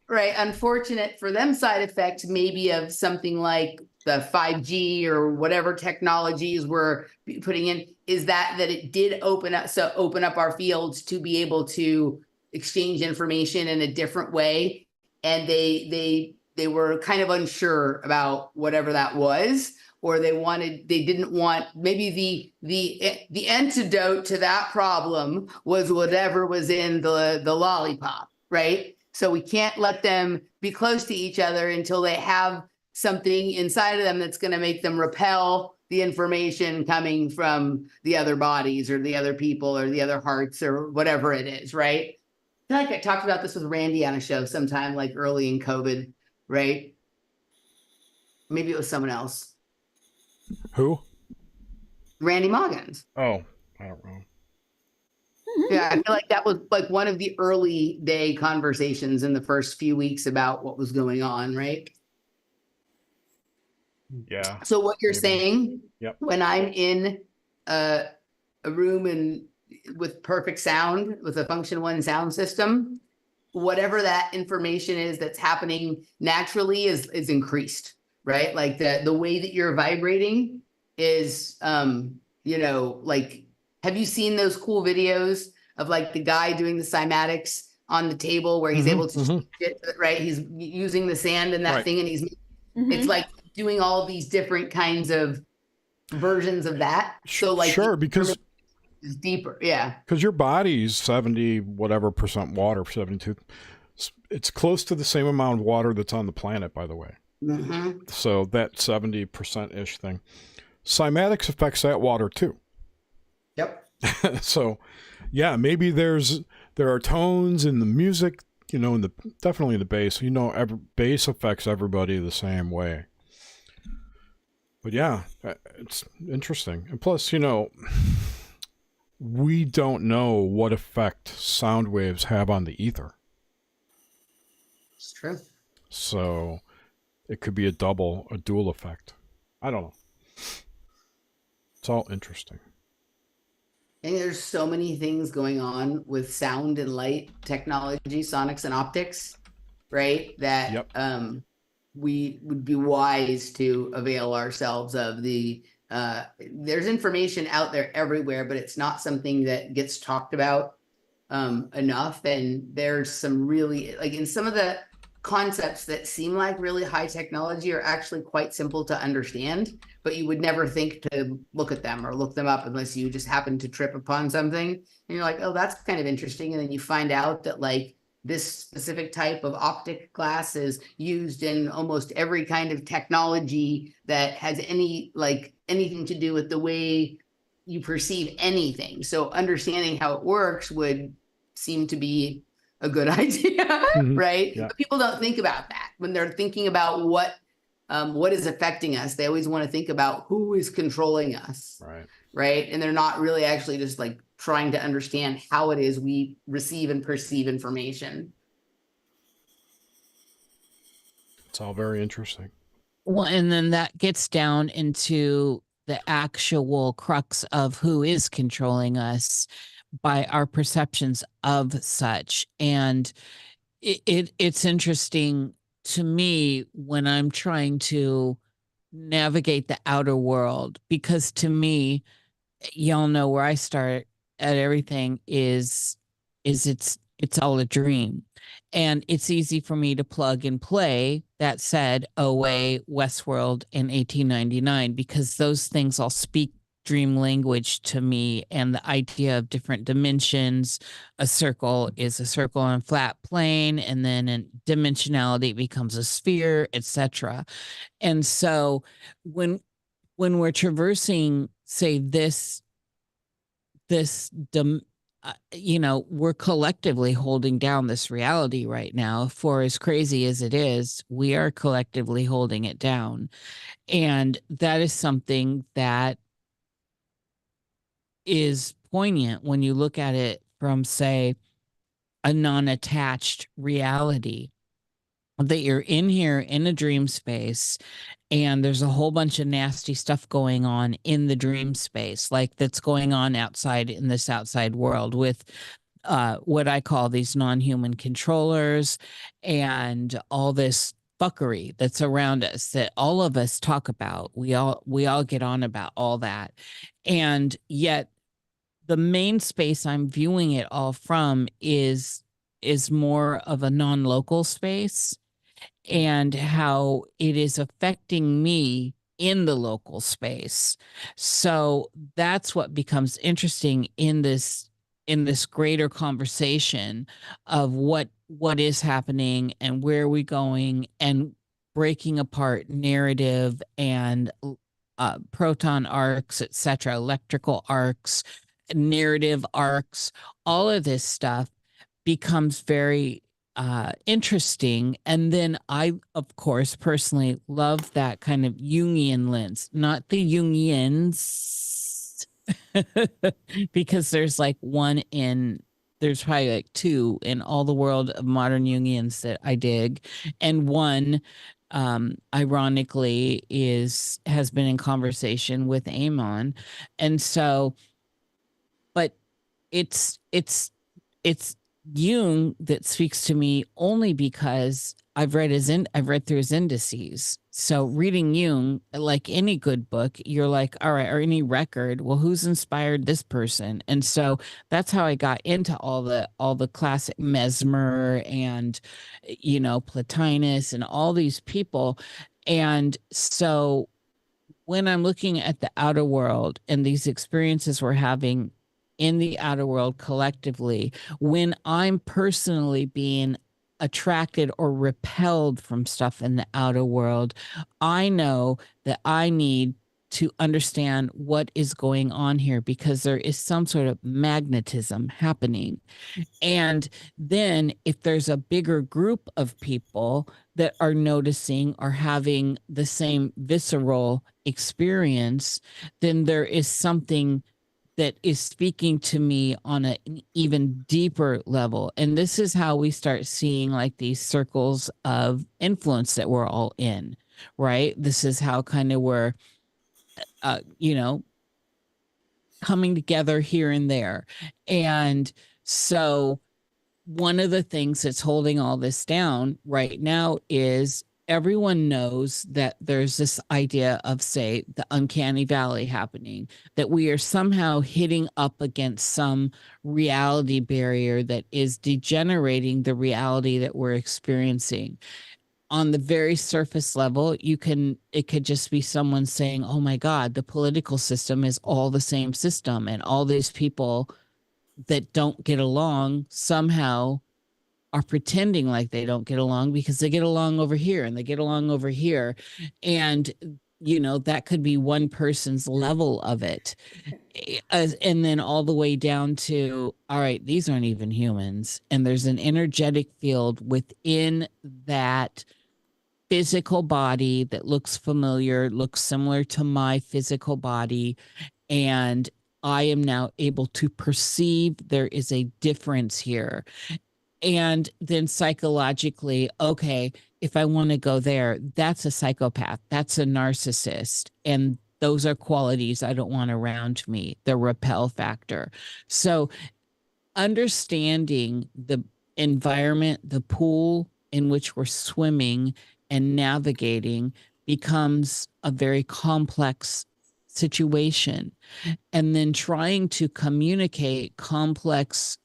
Unfortunate for them side effects maybe of something like the 5G or whatever technologies we're putting in is that it did open up our fields to be able to exchange information in a different way. And they were kind of unsure about whatever that was, or they didn't want, maybe the antidote to that problem was whatever was in the lollipop, right? So we can't let them be close to each other until they have something inside of them that's going to make them repel the information coming from the other bodies or the other people or the other hearts or whatever it is, right? I feel like I talked about this with Randy on a show sometime like early in COVID, right? Maybe it was someone else. Who? Randy Moggins. Oh, I don't know. Yeah, I feel like that was like one of the early day conversations in the first few weeks about what was going on, right? Yeah. So what you're Maybe. saying, Yep. when I'm in a room and with perfect sound, with a function 1 sound system, whatever that information is that's happening naturally is increased, right? Like the way that you're vibrating is, you know, like, have you seen those cool videos of like the guy doing the cymatics on the table where he's able to, right? He's using the sand and that Right. thing, and it's like doing all these different kinds of versions of that. So like, sure, because it's deeper. Yeah. Because your body's 70 whatever percent water, 72. It's close to the same amount of water that's on the planet, by the way. So that 70%-ish thing. Cymatics affects that water too. Yep. So yeah, maybe there are tones in the music, you know, definitely in the bass. You know, bass affects everybody the same way. But yeah, it's interesting. And plus, you know, we don't know what effect sound waves have on the ether. It's true. So it could be a dual effect. I don't know. It's all interesting. And there's so many things going on with sound and light technology, sonics and optics, right? That we would be wise to avail ourselves of. There's information out there everywhere, but it's not something that gets talked about enough. And there's some really, like in some of the concepts that seem like really high technology are actually quite simple to understand, but you would never think to look at them or look them up unless you just happen to trip upon something. And you're like, oh, that's kind of interesting. And then you find out that like this specific type of optic glass is used in almost every kind of technology that has anything to do with the way you perceive anything. So understanding how it works would seem to be a good idea, right? Yeah. But people don't think about that when they're thinking about what is affecting us. They always want to think about who is controlling us, right? And they're not really actually just like trying to understand how it is we receive and perceive information. It's all very interesting. Well, and then that gets down into the actual crux of who is controlling us by our perceptions of such. And it's interesting to me when I'm trying to navigate the outer world, because to me, y'all know where I start at everything is it's all a dream. And it's easy for me to plug and play that said OA, Westworld, and 1899, because those things all speak dream language to me, and the idea of different dimensions. A circle is a circle on a flat plane, and then in dimensionality becomes a sphere, etc. And so when we're traversing, say, we're collectively holding down this reality right now. For as crazy as it is, we are collectively holding it down. And that is something that is poignant when you look at it from, say, a non-attached reality, that you're in here in a dream space and there's a whole bunch of nasty stuff going on in the dream space, like that's going on outside in this outside world with what I call these non-human controllers and all this fuckery that's around us that all of us talk about. We all get on about all that. And yet the main space I'm viewing it all from is more of a non-local space, and how it is affecting me in the local space. So that's what becomes interesting in this greater conversation of what is happening and where are we going, and breaking apart narrative and proton arcs, etc., electrical arcs, narrative arcs. All of this stuff becomes very interesting. And then I, of course, personally love that kind of Jungian lens, not the Jungians, because there's probably like two in all the world of modern Jungians that I dig. And one, ironically, has been in conversation with Amon. And so, but it's Jung that speaks to me only because I've read through his indices. So reading Jung, like any good book, you're like, all right, or any record, well, who's inspired this person? And so that's how I got into all the classic Mesmer and, Plotinus and all these people. And so when I'm looking at the outer world and these experiences we're having in the outer world collectively, when I'm personally being attracted or repelled from stuff in the outer world, I know that I need to understand what is going on here, because there is some sort of magnetism happening. And then if there's a bigger group of people that are noticing or having the same visceral experience, then there is something that is speaking to me on an even deeper level. And this is how we start seeing like these circles of influence that we're all in, right? This is how kind of we're, coming together here and there. And so one of the things that's holding all this down right now is everyone knows that there's this idea of, say, the uncanny valley happening, that we are somehow hitting up against some reality barrier that is degenerating the reality that we're experiencing. On the very surface level, it could just be someone saying, oh my God, the political system is all the same system, and all these people that don't get along somehow are pretending like they don't get along because they get along over here and they get along over here. And, that could be one person's level of it. And then all the way down to, all right, these aren't even humans. And there's an energetic field within that physical body that looks familiar, looks similar to my physical body. And I am now able to perceive there is a difference here. And then psychologically, okay, if I want to go there, that's a psychopath, that's a narcissist. And those are qualities I don't want around me, the repel factor. So understanding the environment, the pool in which we're swimming and navigating becomes a very complex situation. And then trying to communicate complex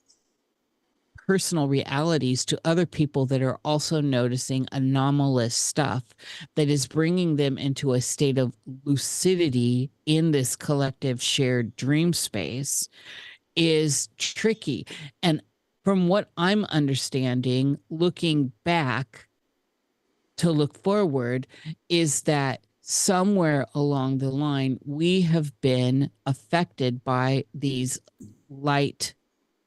personal realities to other people that are also noticing anomalous stuff that is bringing them into a state of lucidity in this collective shared dream space is tricky. And from what I'm understanding, looking back to look forward, is that somewhere along the line, we have been affected by these light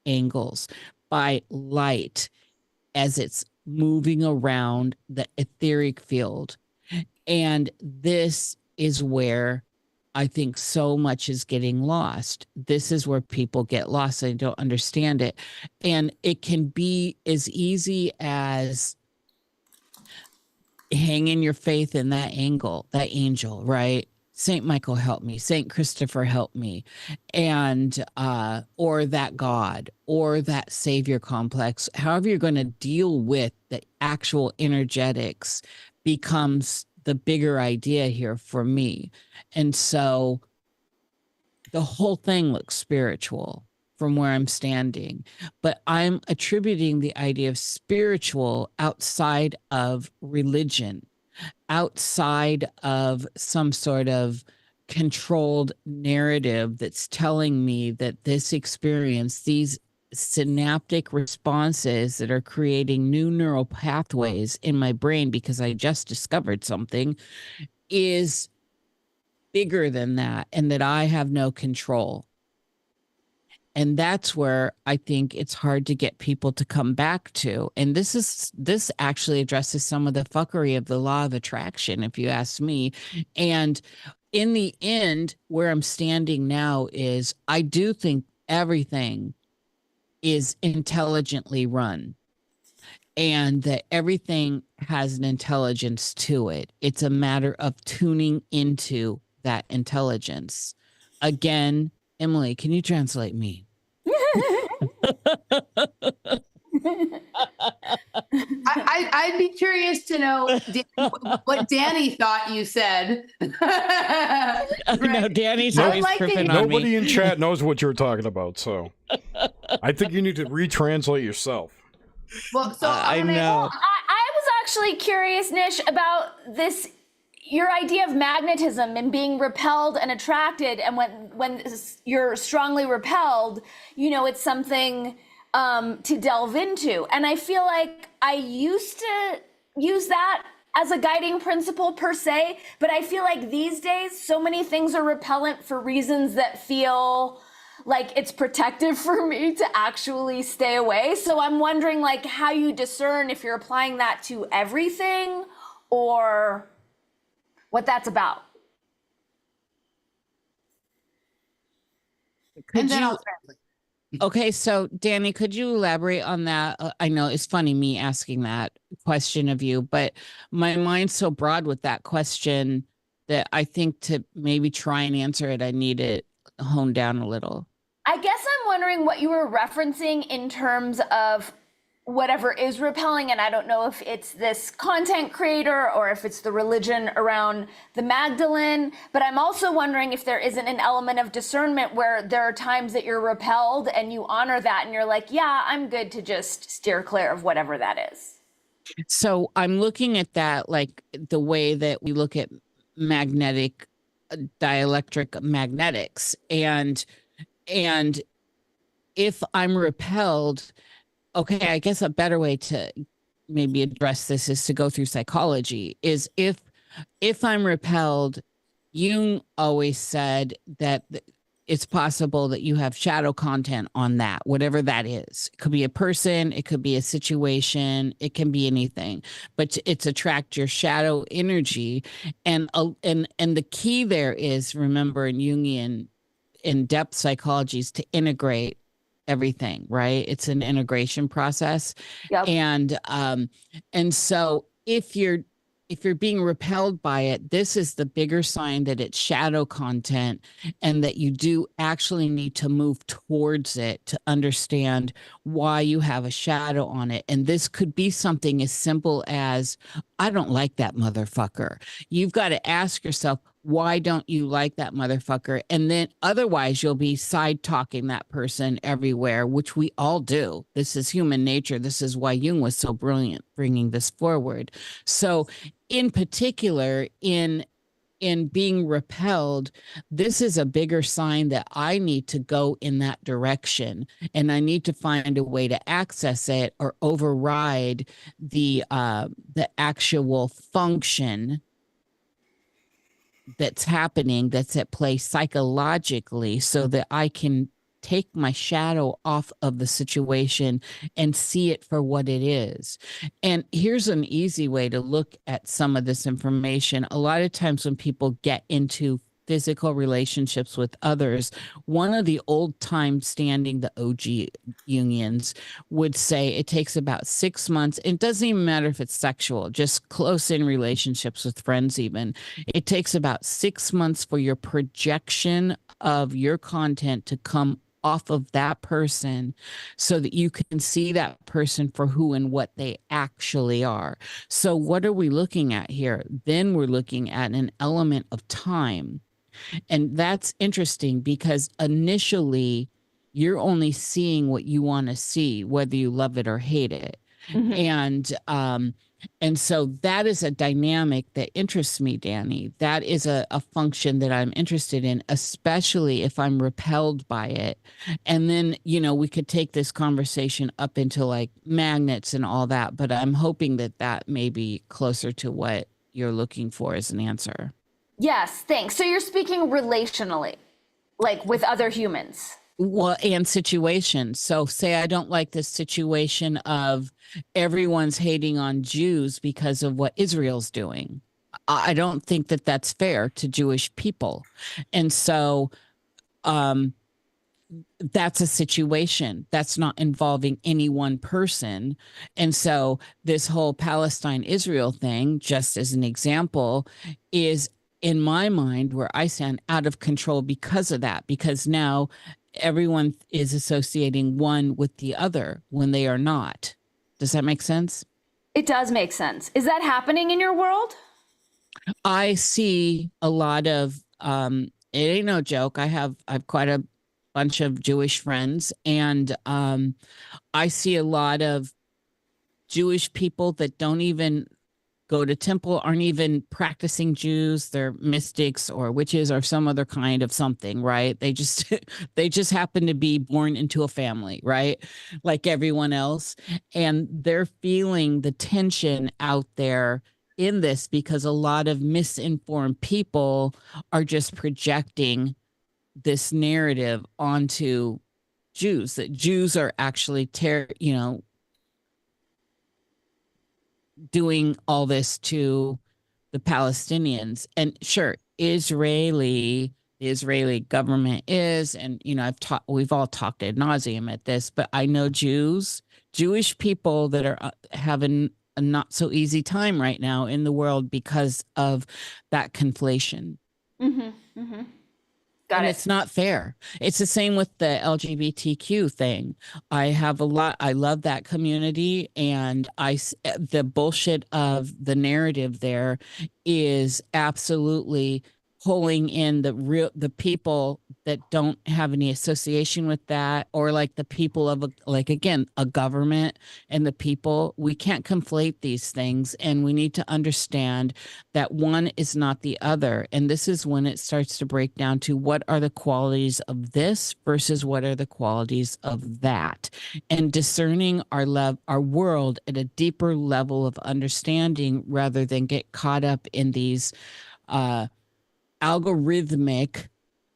angles, by light as it's moving around the etheric field. And this is where I think so much is getting lost. This is where people get lost. They don't understand it. And it can be as easy as hanging your faith in that angel, right? Saint Michael help me, Saint Christopher help me, and or that God or that savior complex. However you're going to deal with the actual energetics becomes the bigger idea here for me. And so the whole thing looks spiritual from where I'm standing, but I'm attributing the idea of spiritual outside of religion, outside of some sort of controlled narrative that's telling me that this experience, these synaptic responses that are creating new neural pathways in my brain because I just discovered something, is bigger than that, and that I have no control. And that's where I think it's hard to get people to come back to. And this actually addresses some of the fuckery of the law of attraction, if you ask me. And in the end, where I'm standing now is I do think everything is intelligently run, and that everything has an intelligence to it. It's a matter of tuning into that intelligence. Again, Emily, can you translate me? I'd be curious to know what Dani thought you said. Right. No, Dani's always tripping on me. Nobody in chat knows what you're talking about, so I think you need to retranslate yourself. Well, so I know. I was actually curious, Nish, about this, your idea of magnetism and being repelled and attracted. And when you're strongly repelled, it's something to delve into. And I feel like I used to use that as a guiding principle per se, but I feel like these days, so many things are repellent for reasons that feel like it's protective for me to actually stay away. So I'm wondering how you discern if you're applying that to everything or what that's about. Okay, so Dani, could you elaborate on that? I know it's funny me asking that question of you, but my mind's so broad with that question that I think to maybe try and answer it, I need it honed down a little. I guess I'm wondering what you were referencing in terms of whatever is repelling, and I don't know if it's this content creator or if it's the religion around the Magdalene, but I'm also wondering if there isn't an element of discernment where there are times that you're repelled and you honor that and you're like, yeah, I'm good to just steer clear of whatever that is. So I'm looking at that like the way that we look at magnetic dielectric magnetics, and if I'm repelled, okay, I guess a better way to maybe address this is to go through psychology. Is if I'm repelled, Jung always said that it's possible that you have shadow content on that, whatever that is. It could be a person, it could be a situation, it can be anything, but it's attract your shadow energy. And the key there is, remember, in Jungian in-depth psychology, is to integrate everything, right? It's an integration process. Yep. And so if you're being repelled by it, this is the bigger sign that it's shadow content, and that you do actually need to move towards it to understand why you have a shadow on it. And this could be something as simple as, I don't like that motherfucker. You've got to ask yourself, why don't you like that motherfucker? And then otherwise you'll be side talking that person everywhere, which we all do. This is human nature. This is why Jung was so brilliant bringing this forward. So in particular, in being repelled, this is a bigger sign that I need to go in that direction, and I need to find a way to access it or override the actual function that's happening, that's at play psychologically, so that I can take my shadow off of the situation and see it for what it is. And here's an easy way to look at some of this information. A lot of times when people get into physical relationships with others, one of the old time standing, the OG Jungians would say it takes about 6 months. It doesn't even matter if it's sexual, just close in relationships with friends even. It takes about 6 months for your projection of your content to come off of that person, so that you can see that person for who and what they actually are. So what are we looking at here? Then we're looking at an element of time. And that's interesting, because initially you're only seeing what you want to see, whether you love it or hate it. Mm-hmm. And so that is a dynamic that interests me, Dani. That is a function that I'm interested in, especially if I'm repelled by it. And then, we could take this conversation up into like magnets and all that, but I'm hoping that that may be closer to what you're looking for as an answer. Yes, thanks. So you're speaking relationally, like with other humans. Well, and situations. So say I don't like this situation of everyone's hating on Jews because of what Israel's doing. I don't think that that's fair to Jewish people. And so that's a situation that's not involving any one person. And so this whole Palestine-Israel thing, just as an example, is, in my mind, where I stand, out of control because of that, because now everyone is associating one with the other when they are not. Does that make sense? It does make sense. Is that happening in your world? I see a lot of, it ain't no joke. I've quite a bunch of Jewish friends, and I see a lot of Jewish people that don't even go to temple, aren't even practicing Jews. They're mystics or witches or some other kind of something, right? They just happen to be born into a family, right? Like everyone else. And they're feeling the tension out there in this, because a lot of misinformed people are just projecting this narrative onto Jews, that Jews are actually doing all this to the Palestinians. And sure, the Israeli government is, and we've all talked ad nauseum at this, but I know Jewish people that are having a not so easy time right now in the world because of that conflation. Mm-hmm, mm-hmm. Got And it. it's not fair. It's the same with the LGBTQ thing. I love that community, and the bullshit of the narrative there is absolutely pulling in the people that don't have any association with that, or like the people of like, again, a government and the people. We can't conflate these things, and we need to understand that one is not the other. And this is when it starts to break down to what are the qualities of this versus what are the qualities of that, and discerning our world at a deeper level of understanding, rather than get caught up in these algorithmic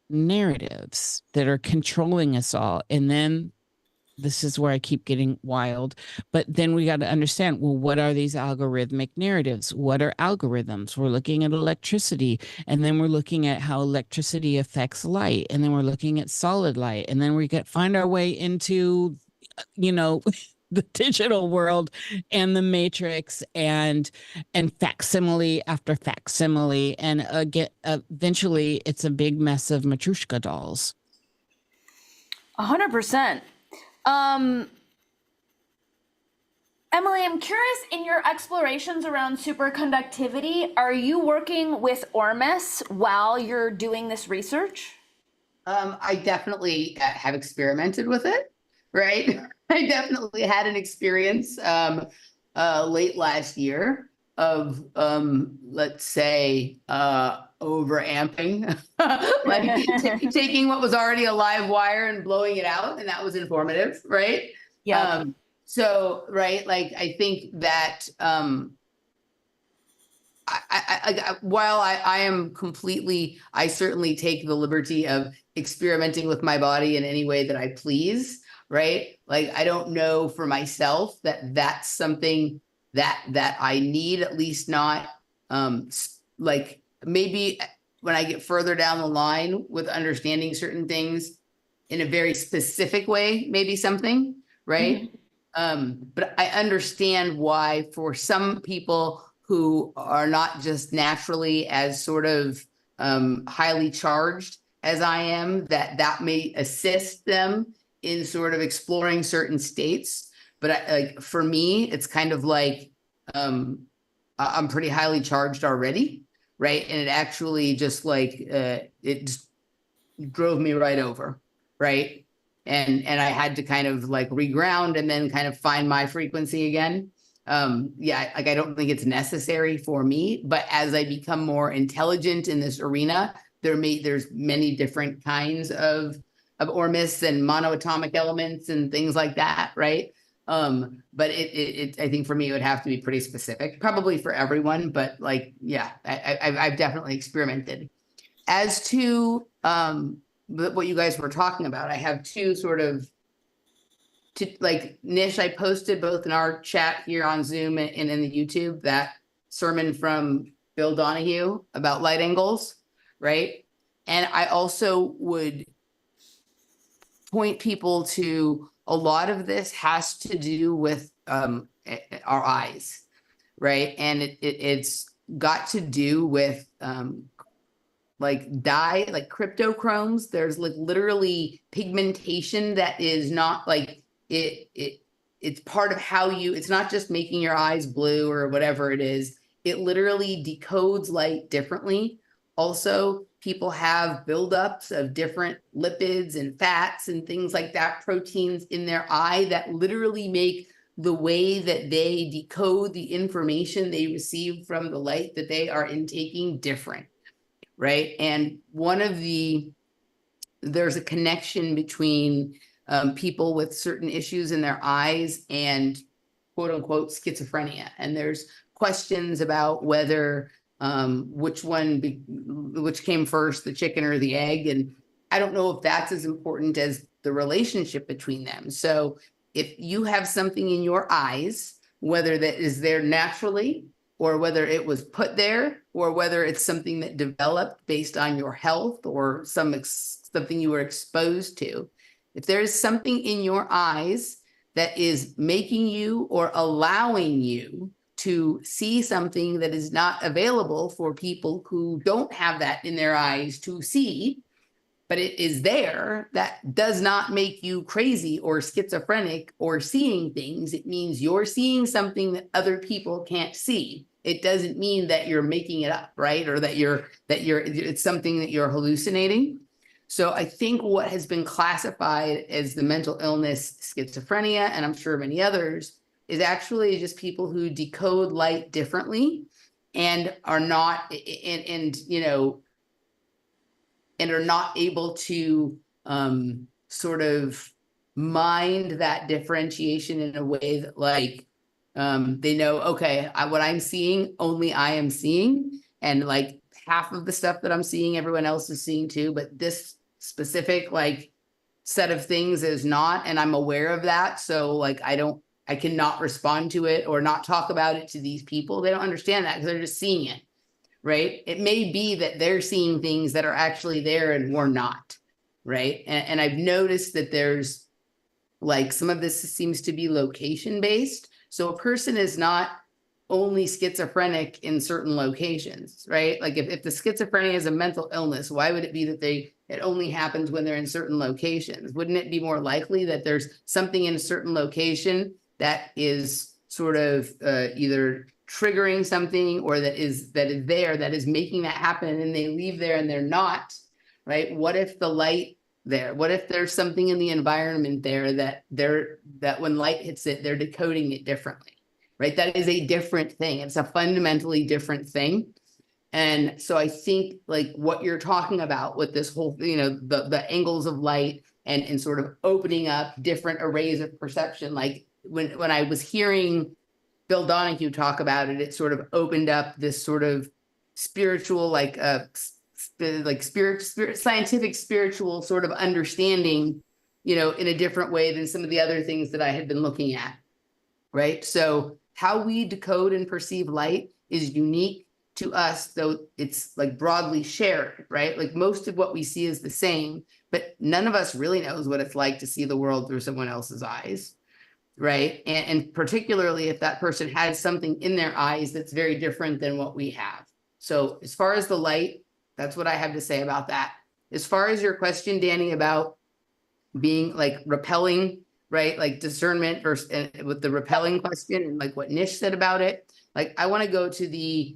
narratives that are controlling us all. And then this is where I keep getting wild. But then we got to understand, well, what are these algorithmic narratives? What are algorithms? We're looking at electricity, and then we're looking at how electricity affects light, and then we're looking at solid light, and then we find our way into, the digital world and the matrix, and facsimile after facsimile, and again, eventually it's a big mess of Matryoshka dolls. 100%. Emily, I'm curious, in your explorations around superconductivity, are you working with Ormus while you're doing this research? I definitely have experimented with it, right? I definitely had an experience late last year of let's say overamping, like taking what was already a live wire and blowing it out, and that was informative, right? Yeah. So right, like I think that while I am completely, I certainly take the liberty of experimenting with my body in any way that I please, right? Like, I don't know for myself that that's something that I need, at least not, like maybe when I get further down the line with understanding certain things in a very specific way, maybe something, right? But I understand why for some people who are not just naturally as sort of highly charged as I am, that may assist them in sort of exploring certain states. But like for me, it's kind of like I'm pretty highly charged already, right? And it actually just like it just drove me right over, right? And I had to kind of like reground and then kind of find my frequency again. Yeah, like I don't think it's necessary for me, but as I become more intelligent in this arena, there's many different kinds of Ormus and monoatomic elements and things like that, right? But I think for me it would have to be pretty specific, probably for everyone, but like, yeah, I've definitely experimented. As to what you guys were talking about, I have two sort of, like Nish, I posted both in our chat here on Zoom and in the YouTube that sermon from Bill Donahue about light angles, right? And I also would point people to a lot of this has to do with our eyes, right? And it's got to do with like cryptochromes. There's like literally pigmentation that is not like it's part of how it's not just making your eyes blue or whatever it is. It literally decodes light differently. Also, people have buildups of different lipids and fats and things like that, proteins in their eye that literally make the way that they decode the information they receive from the light that they are intaking different, right? And there's a connection between people with certain issues in their eyes and quote unquote schizophrenia. And there's questions about whether which came first, the chicken or the egg. And I don't know if that's as important as the relationship between them. So if you have something in your eyes, whether that is there naturally or whether it was put there or whether it's something that developed based on your health or something you were exposed to, if there is something in your eyes that is making you or allowing you to see something that is not available for people who don't have that in their eyes to see, but it is there. That does not make you crazy or schizophrenic or seeing things. It means you're seeing something that other people can't see. It doesn't mean that you're making it up, right? Or that it's something that you're hallucinating. So I think what has been classified as the mental illness schizophrenia, and I'm sure many others, is actually just people who decode light differently and are not, and are not able to sort of mind that differentiation in a way that like they know, okay, what I'm seeing, only I am seeing. And like half of the stuff that I'm seeing, everyone else is seeing too. But this specific like set of things is not, and I'm aware of that. So like I cannot respond to it or not talk about it to these people. They don't understand that because they're just seeing it, right? It may be that they're seeing things that are actually there and we're not, right? And I've noticed that there's like some of this seems to be location based. So a person is not only schizophrenic in certain locations, right? Like if the schizophrenia is a mental illness, why would it be that it only happens when they're in certain locations? Wouldn't it be more likely that there's something in a certain location that is sort of either triggering something or that is there, that is making that happen, and they leave there and they're not, right? What if the light there? What if there's something in the environment there that when light hits it, they're decoding it differently, right? That is a different thing. It's a fundamentally different thing. And so I think like what you're talking about with this whole, the angles of light and sort of opening up different arrays of perception, like when I was hearing Bill Donahue talk about it, it sort of opened up this sort of spiritual, scientific spiritual sort of understanding, in a different way than some of the other things that I had been looking at, right? So how we decode and perceive light is unique to us, though it's like broadly shared, right? Like most of what we see is the same, but none of us really knows what it's like to see the world through someone else's eyes. Right. And particularly if that person has something in their eyes that's very different than what we have. So as far as the light, that's what I have to say about that. As far as your question, Dani, about being like repelling, right? Like discernment versus with the repelling question and like what Nish said about it. Like I want to go to the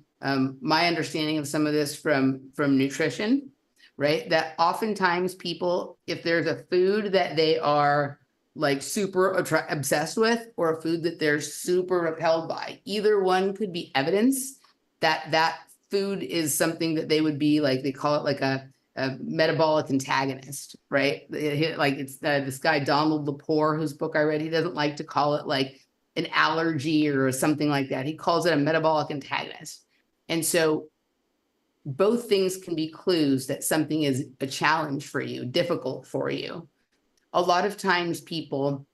my understanding of some of this from nutrition, right? That oftentimes people, if there's a food that they are like super obsessed with or a food that they're super repelled by, either one could be evidence that that food is something that they would be like, they call it like a metabolic antagonist, right? Like it's this guy, Donald Lepore, whose book I read, he doesn't like to call it like an allergy or something like that. He calls it a metabolic antagonist. And so both things can be clues that something is a challenge for you, difficult for you. A lot of times people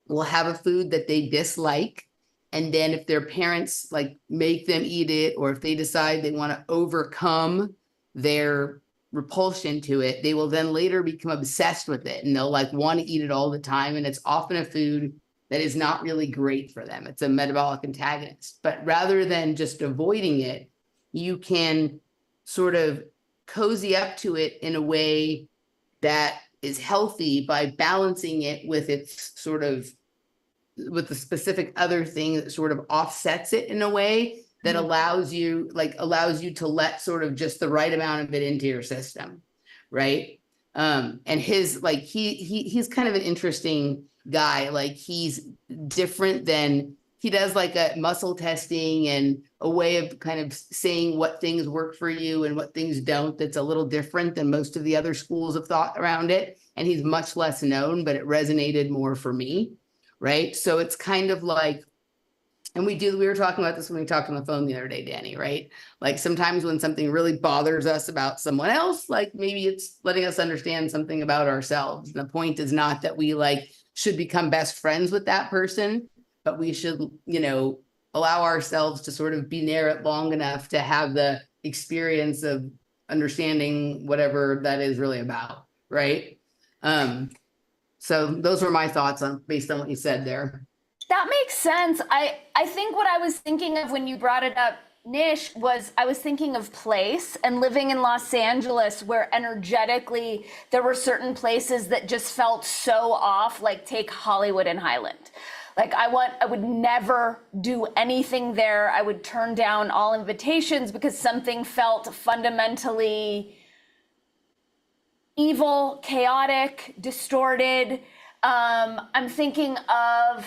will have a food that they dislike. And then if their parents like make them eat it, or if they decide they want to overcome their repulsion to it, they will then later become obsessed with it. And they'll like want to eat it all the time. And it's often a food that is not really great for them. It's a metabolic antagonist. But rather than just avoiding it, you can sort of cozy up to it in a way that is healthy by balancing it with its sort of, with the specific other thing that sort of offsets it in a way that allows you to let sort of just the right amount of it into your system, right? And his like he's kind of an interesting guy. Like he's different than, he does like a muscle testing and a way of kind of saying what things work for you and what things don't. That's a little different than most of the other schools of thought around it. And he's much less known, but it resonated more for me, right? So it's kind of like, and we were talking about this when we talked on the phone the other day, Dani, right? Like sometimes when something really bothers us about someone else, like maybe it's letting us understand something about ourselves. And the point is not that we like should become best friends with that person, but we should, allow ourselves to sort of be near it long enough to have the experience of understanding whatever that is really about, right? So those were my thoughts based on what you said there. That makes sense. I think what I was thinking of when you brought it up, Nish, I was thinking of place and living in Los Angeles where energetically there were certain places that just felt so off, like take Hollywood and Highland. Like I would never do anything there. I would turn down all invitations because something felt fundamentally evil, chaotic, distorted. I'm thinking of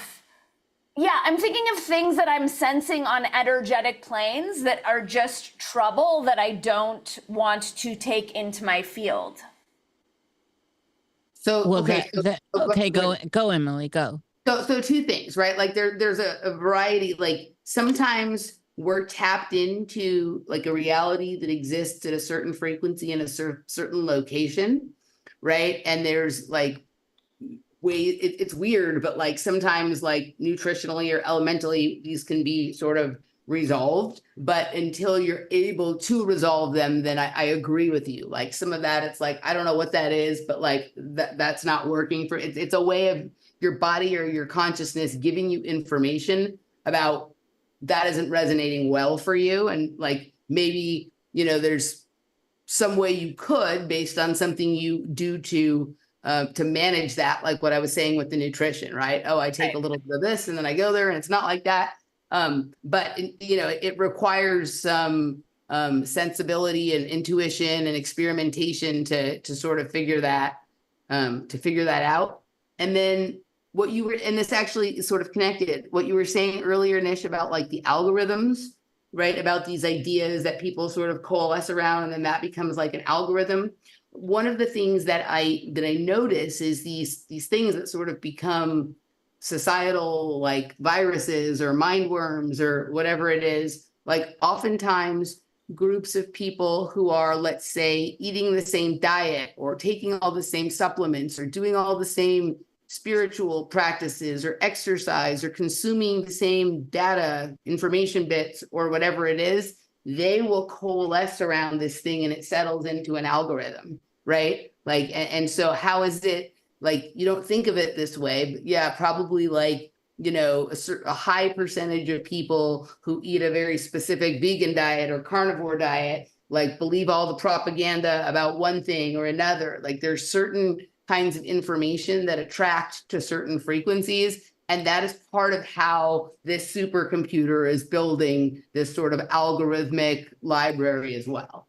things that I'm sensing on energetic planes that are just trouble that I don't want to take into my field. So, Well, okay. go, Emily, go. So two things, right? Like there's a variety, like sometimes we're tapped into like a reality that exists at a certain frequency in a certain location, right? And there's like it's weird, but like sometimes like nutritionally or elementally, these can be sort of resolved, but until you're able to resolve them, then I agree with you. Like some of that, it's like, I don't know what that is, but like that's not working for it's a way of your body or your consciousness giving you information about that isn't resonating well for you. And like, maybe, there's some way you could, based on something you do to manage that, like what I was saying with the nutrition, right? Oh, I take a little bit of this and then I go there and it's not like that. But it requires some sensibility and intuition and experimentation to sort of figure that out. And then and this actually is sort of connected, what you were saying earlier, Nish, about like the algorithms, right? About these ideas that people sort of coalesce around, and then that becomes like an algorithm. One of the things that I notice is these things that sort of become societal, like viruses or mind worms or whatever it is, like oftentimes groups of people who are, let's say, eating the same diet or taking all the same supplements or doing all the same spiritual practices or exercise or consuming the same data, information bits or whatever it is, they will coalesce around this thing and it settles into an algorithm, right? Like, and so how is it, like, you don't think of it this way, but yeah, probably like, a high percentage of people who eat a very specific vegan diet or carnivore diet, like believe all the propaganda about one thing or another. Like there's certain kinds of information that attract to certain frequencies. And that is part of how this supercomputer is building this sort of algorithmic library as well.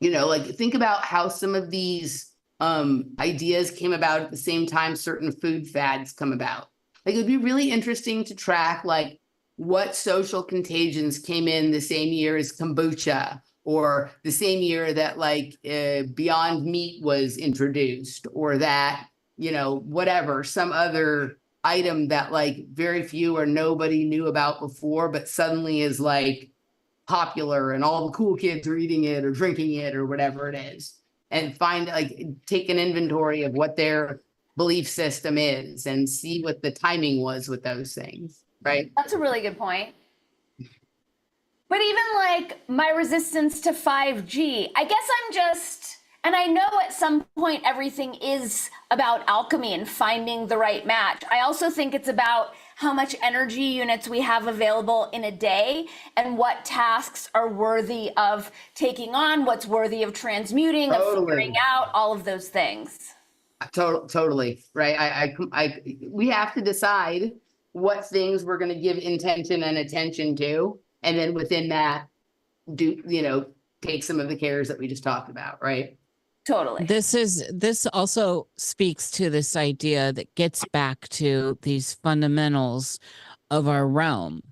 Like think about how some of these ideas came about at the same time certain food fads come about. Like it would be really interesting to track like what social contagions came in the same year as kombucha, or the same year that like Beyond Meat was introduced, or that, whatever, some other item that like very few or nobody knew about before, but suddenly is like popular and all the cool kids are eating it or drinking it or whatever it is, and take an inventory of what their belief system is and see what the timing was with those things. Right. That's a really good point. But even like my resistance to 5G, I guess and I know at some point everything is about alchemy and finding the right match. I also think it's about how much energy units we have available in a day and what tasks are worthy of taking on, what's worthy of transmuting, of figuring out, all of those things. Totally. Right. We have to decide what things we're going to give intention and attention to. And then within that, take some of the cares that we just talked about. Right. Totally. This also speaks to this idea that gets back to these fundamentals of our realm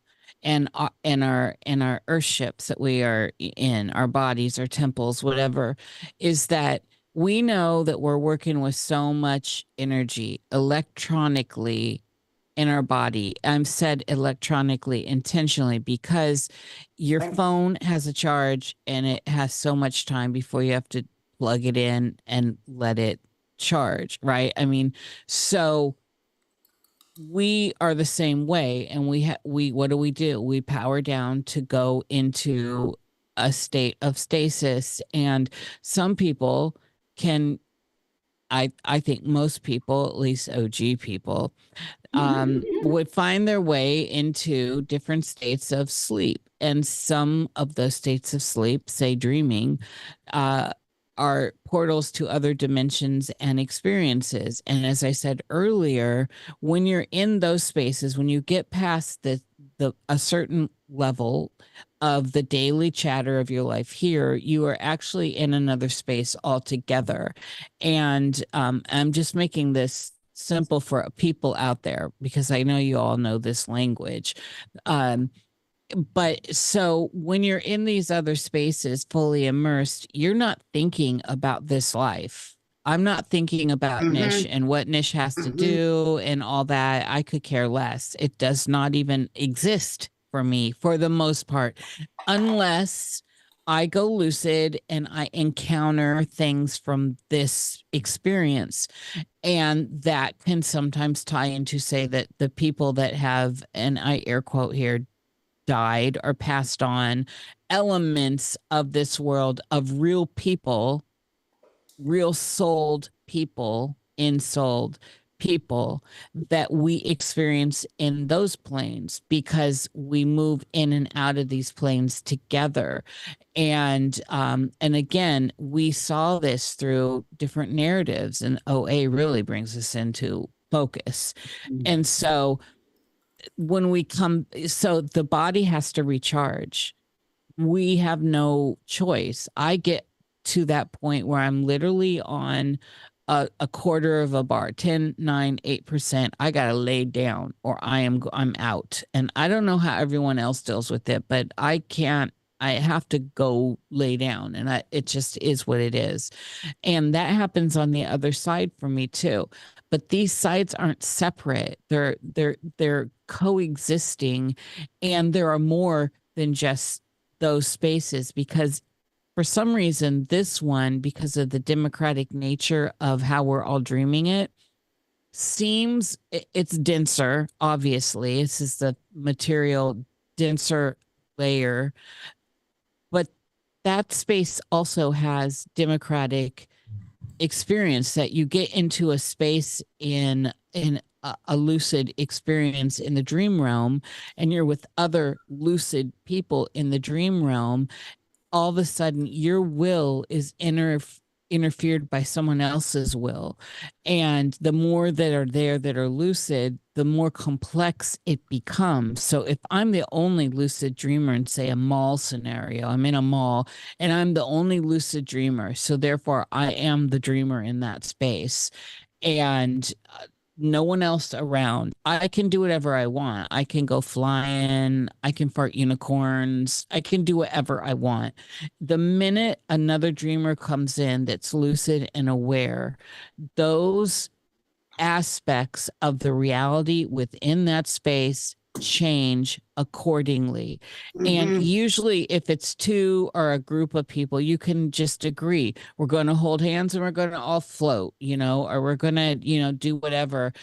and our earthships that we are in, our bodies, our temples, whatever, is that we know that we're working with so much energy electronically in our body. I'm said electronically intentionally because your phone has a charge and it has so much time before you have to plug it in and let it charge, right? I mean, so we are the same way, and we what do? We power down to go into a state of stasis, and some people can I think most people, at least OG people, would find their way into different states of sleep. And some of those states of sleep, say dreaming, are portals to other dimensions and experiences. And as I said earlier, when you're in those spaces, when you get past the a certain level of the daily chatter of your life here, you are actually in another space altogether. And I'm just making this simple for people out there because I know you all know this language. But so when you're in these other spaces fully immersed, you're not thinking about this life. I'm not thinking about Nish and what Nish has to do and all that. I could care less. It does not even exist for me for the most part, unless I go lucid and I encounter things from this experience. And that can sometimes tie into, say, that the people that have, and I air quote here, died or passed on, elements of this world of real people, real souled people, ensouled people that we experience in those planes because we move in and out of these planes together. And again, we saw this through different narratives, and OA really brings us into focus. And so when we come, so the body has to recharge. We have no choice. I get to that point where I'm literally on a quarter of a bar, 10, 9, 8%. I got to lay down or I'm out. And I don't know how everyone else deals with it, but I can't. I have to go lay down, and it just is what it is. And that happens on the other side for me too. But these sides aren't separate. They're coexisting, and there are more than just those spaces, because for some reason this one, because of the democratic nature of how we're all dreaming it, seems it's denser. Obviously, this is the material denser layer, but that space also has democratic experience, that you get into a space in a lucid experience in the dream realm, and you're with other lucid people in the dream realm. All of a sudden your will is interfered by someone else's will, and the more that are there that are lucid, the more complex it becomes. So if I'm the only lucid dreamer in, say, a mall scenario, I'm in a mall and I'm the only lucid dreamer, so therefore I am the dreamer in that space, and no one else around, I can do whatever I want. I can go flying, I can fart unicorns, I can do whatever I want. The minute another dreamer comes in that's lucid and aware, those aspects of the reality within that space change accordingly. And usually if it's two or a group of people, you can just agree, we're going to hold hands and we're going to all float, or we're going to, do whatever.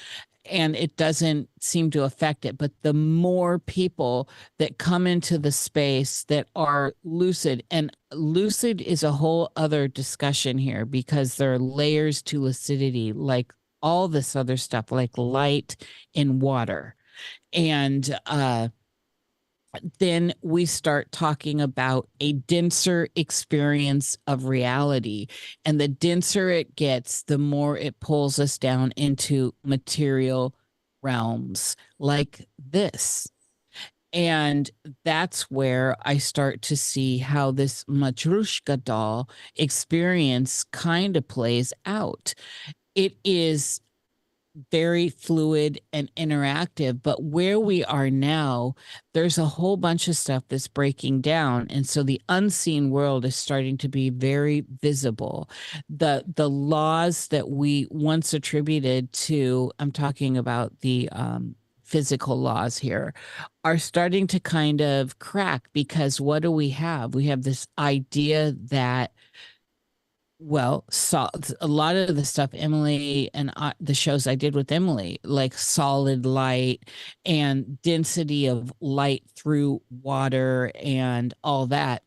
And it doesn't seem to affect it. But the more people that come into the space that are lucid, and lucid is a whole other discussion here, because there are layers to lucidity, like all this other stuff, like light in water. And then we start talking about a denser experience of reality. And the denser it gets, the more it pulls us down into material realms like this. And that's where I start to see how this Matryoshka doll experience kind of plays out. It is very fluid and interactive, but where we are now, there's a whole bunch of stuff that's breaking down, and so the unseen world is starting to be very visible. The laws that we once attributed to, I'm talking about the physical laws here, are starting to kind of crack, because what do we have? We have this idea that, well, so a lot of the stuff Emily and the shows I did with Emily, like solid light and density of light through water and all that,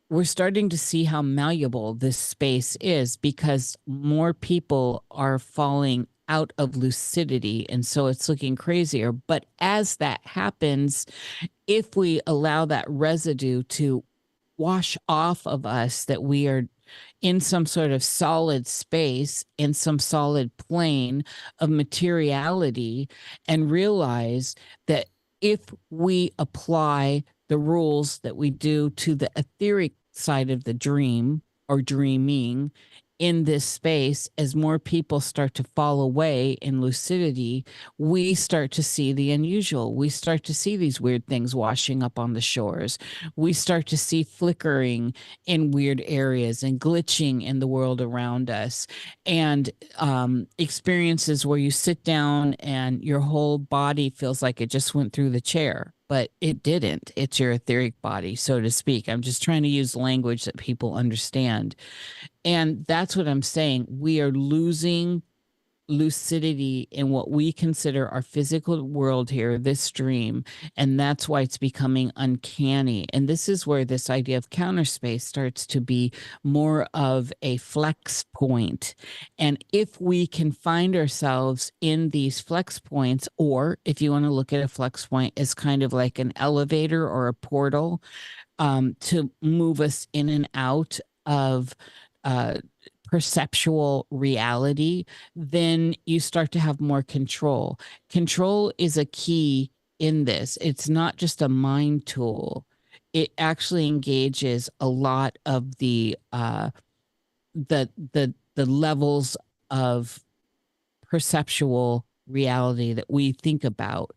we're starting to see how malleable this space is because more people are falling out of lucidity. And so it's looking crazier. But as that happens, if we allow that residue to wash off of us, that we are in some sort of solid space, in some solid plane of materiality, and realize that if we apply the rules that we do to the etheric side of the dream or dreaming in this space, as more people start to fall away in lucidity, we start to see the unusual. We start to see these weird things washing up on the shores. We start to see flickering in weird areas and glitching in the world around us, and experiences where you sit down and your whole body feels like it just went through the chair, but it didn't. It's your etheric body, so to speak. I'm just trying to use language that people understand. And that's what I'm saying. We are losing lucidity in what we consider our physical world here, this dream. And that's why it's becoming uncanny. And this is where this idea of counter space starts to be more of a flex point. And if we can find ourselves in these flex points, or if you want to look at a flex point as kind of like an elevator or a portal, to move us in and out of perceptual reality, then you start to have more control. Control is a key in this. It's not just a mind tool. It actually engages a lot of the levels of perceptual reality that we think about.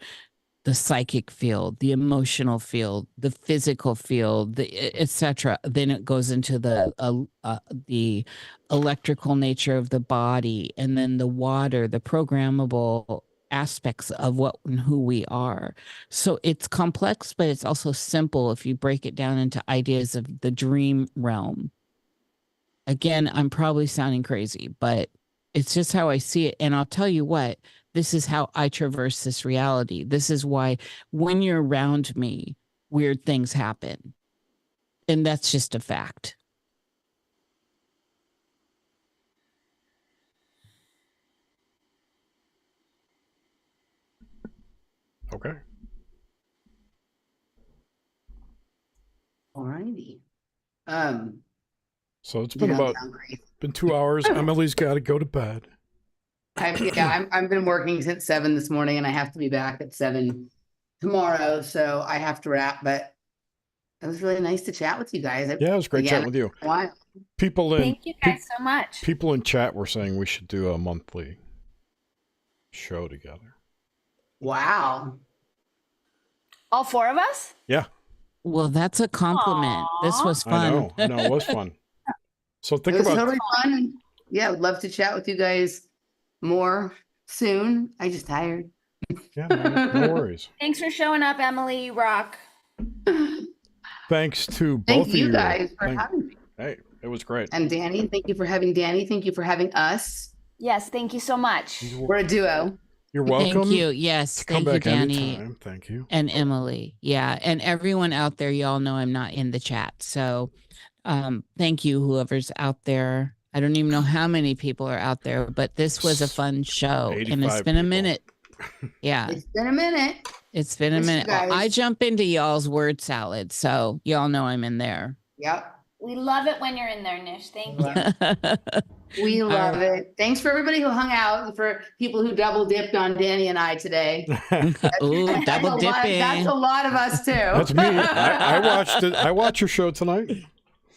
The psychic field, the emotional field, the physical field, etc. Then it goes into the electrical nature of the body, and then the water, the programmable aspects of what and who we are. So it's complex, but it's also simple if you break it down into ideas of the dream realm. Again, I'm probably sounding crazy, but it's just how I see it. And I'll tell you what, this is how I traverse this reality. This is why when you're around me, weird things happen. And that's just a fact. Okay. All righty. So it's been been 2 hours. Emily's got to go to bed. I've been working since 7 this morning, and I have to be back at 7 tomorrow, so I have to wrap. But it was really nice to chat with you guys. Yeah, it was great chatting with you. Thank you guys so much. People in chat were saying we should do a monthly show together. Wow. All 4 of us? Yeah. Well, that's a compliment. Aww. This was fun. I know, it was fun. So think It was about totally fun. Yeah, I would love to chat with you guys more soon. I just tired. Yeah, no worries. Thanks for showing up, Emily. You rock. Thanks to both Thank of you you guys for having me. Hey, it was great. And Dani, thank you for having Dani. Thank you for having us. Yes, thank you so much. We're a duo. You're welcome. Thank you. Yes. Come Thank you, back Dani. anytime. Thank you. And Emily. Yeah. And everyone out there, y'all know I'm not in the chat. So thank you, whoever's out there. I don't even know how many people are out there, but this was a fun show. And it's been a minute. Yeah. It's been a minute. It's been a minute. Well, I jump into y'all's word salad. So y'all know I'm in there. Yep. We love it when you're in there, Nish. Thank you. We love it. Thanks for everybody who hung out and for people who double dipped on Dani and I today. Ooh, double dipping. That's a lot of us too. That's me. I watched it. I watched your show tonight.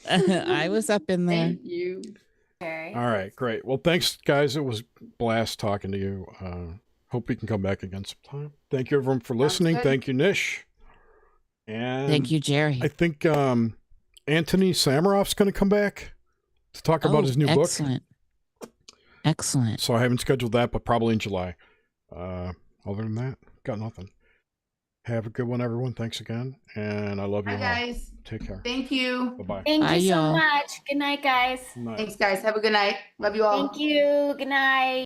I was up in there. Thank you. Okay. All right, great. Well, thanks, guys. It was a blast talking to you. Hope we can come back again sometime. Thank you, everyone, for listening. Thank you, Nish. And thank you, Jerry. I think Anthony Samaroff's going to come back to talk about his new book. Excellent. So I haven't scheduled that, but probably in July. Other than that, got nothing. Have a good one, everyone. Thanks again. And I love you all. Bye, guys. Take care. Thank you. Bye-bye. Thank you so much. Good night, guys. Thanks, guys. Have a good night. Love you all. Thank you. Good night.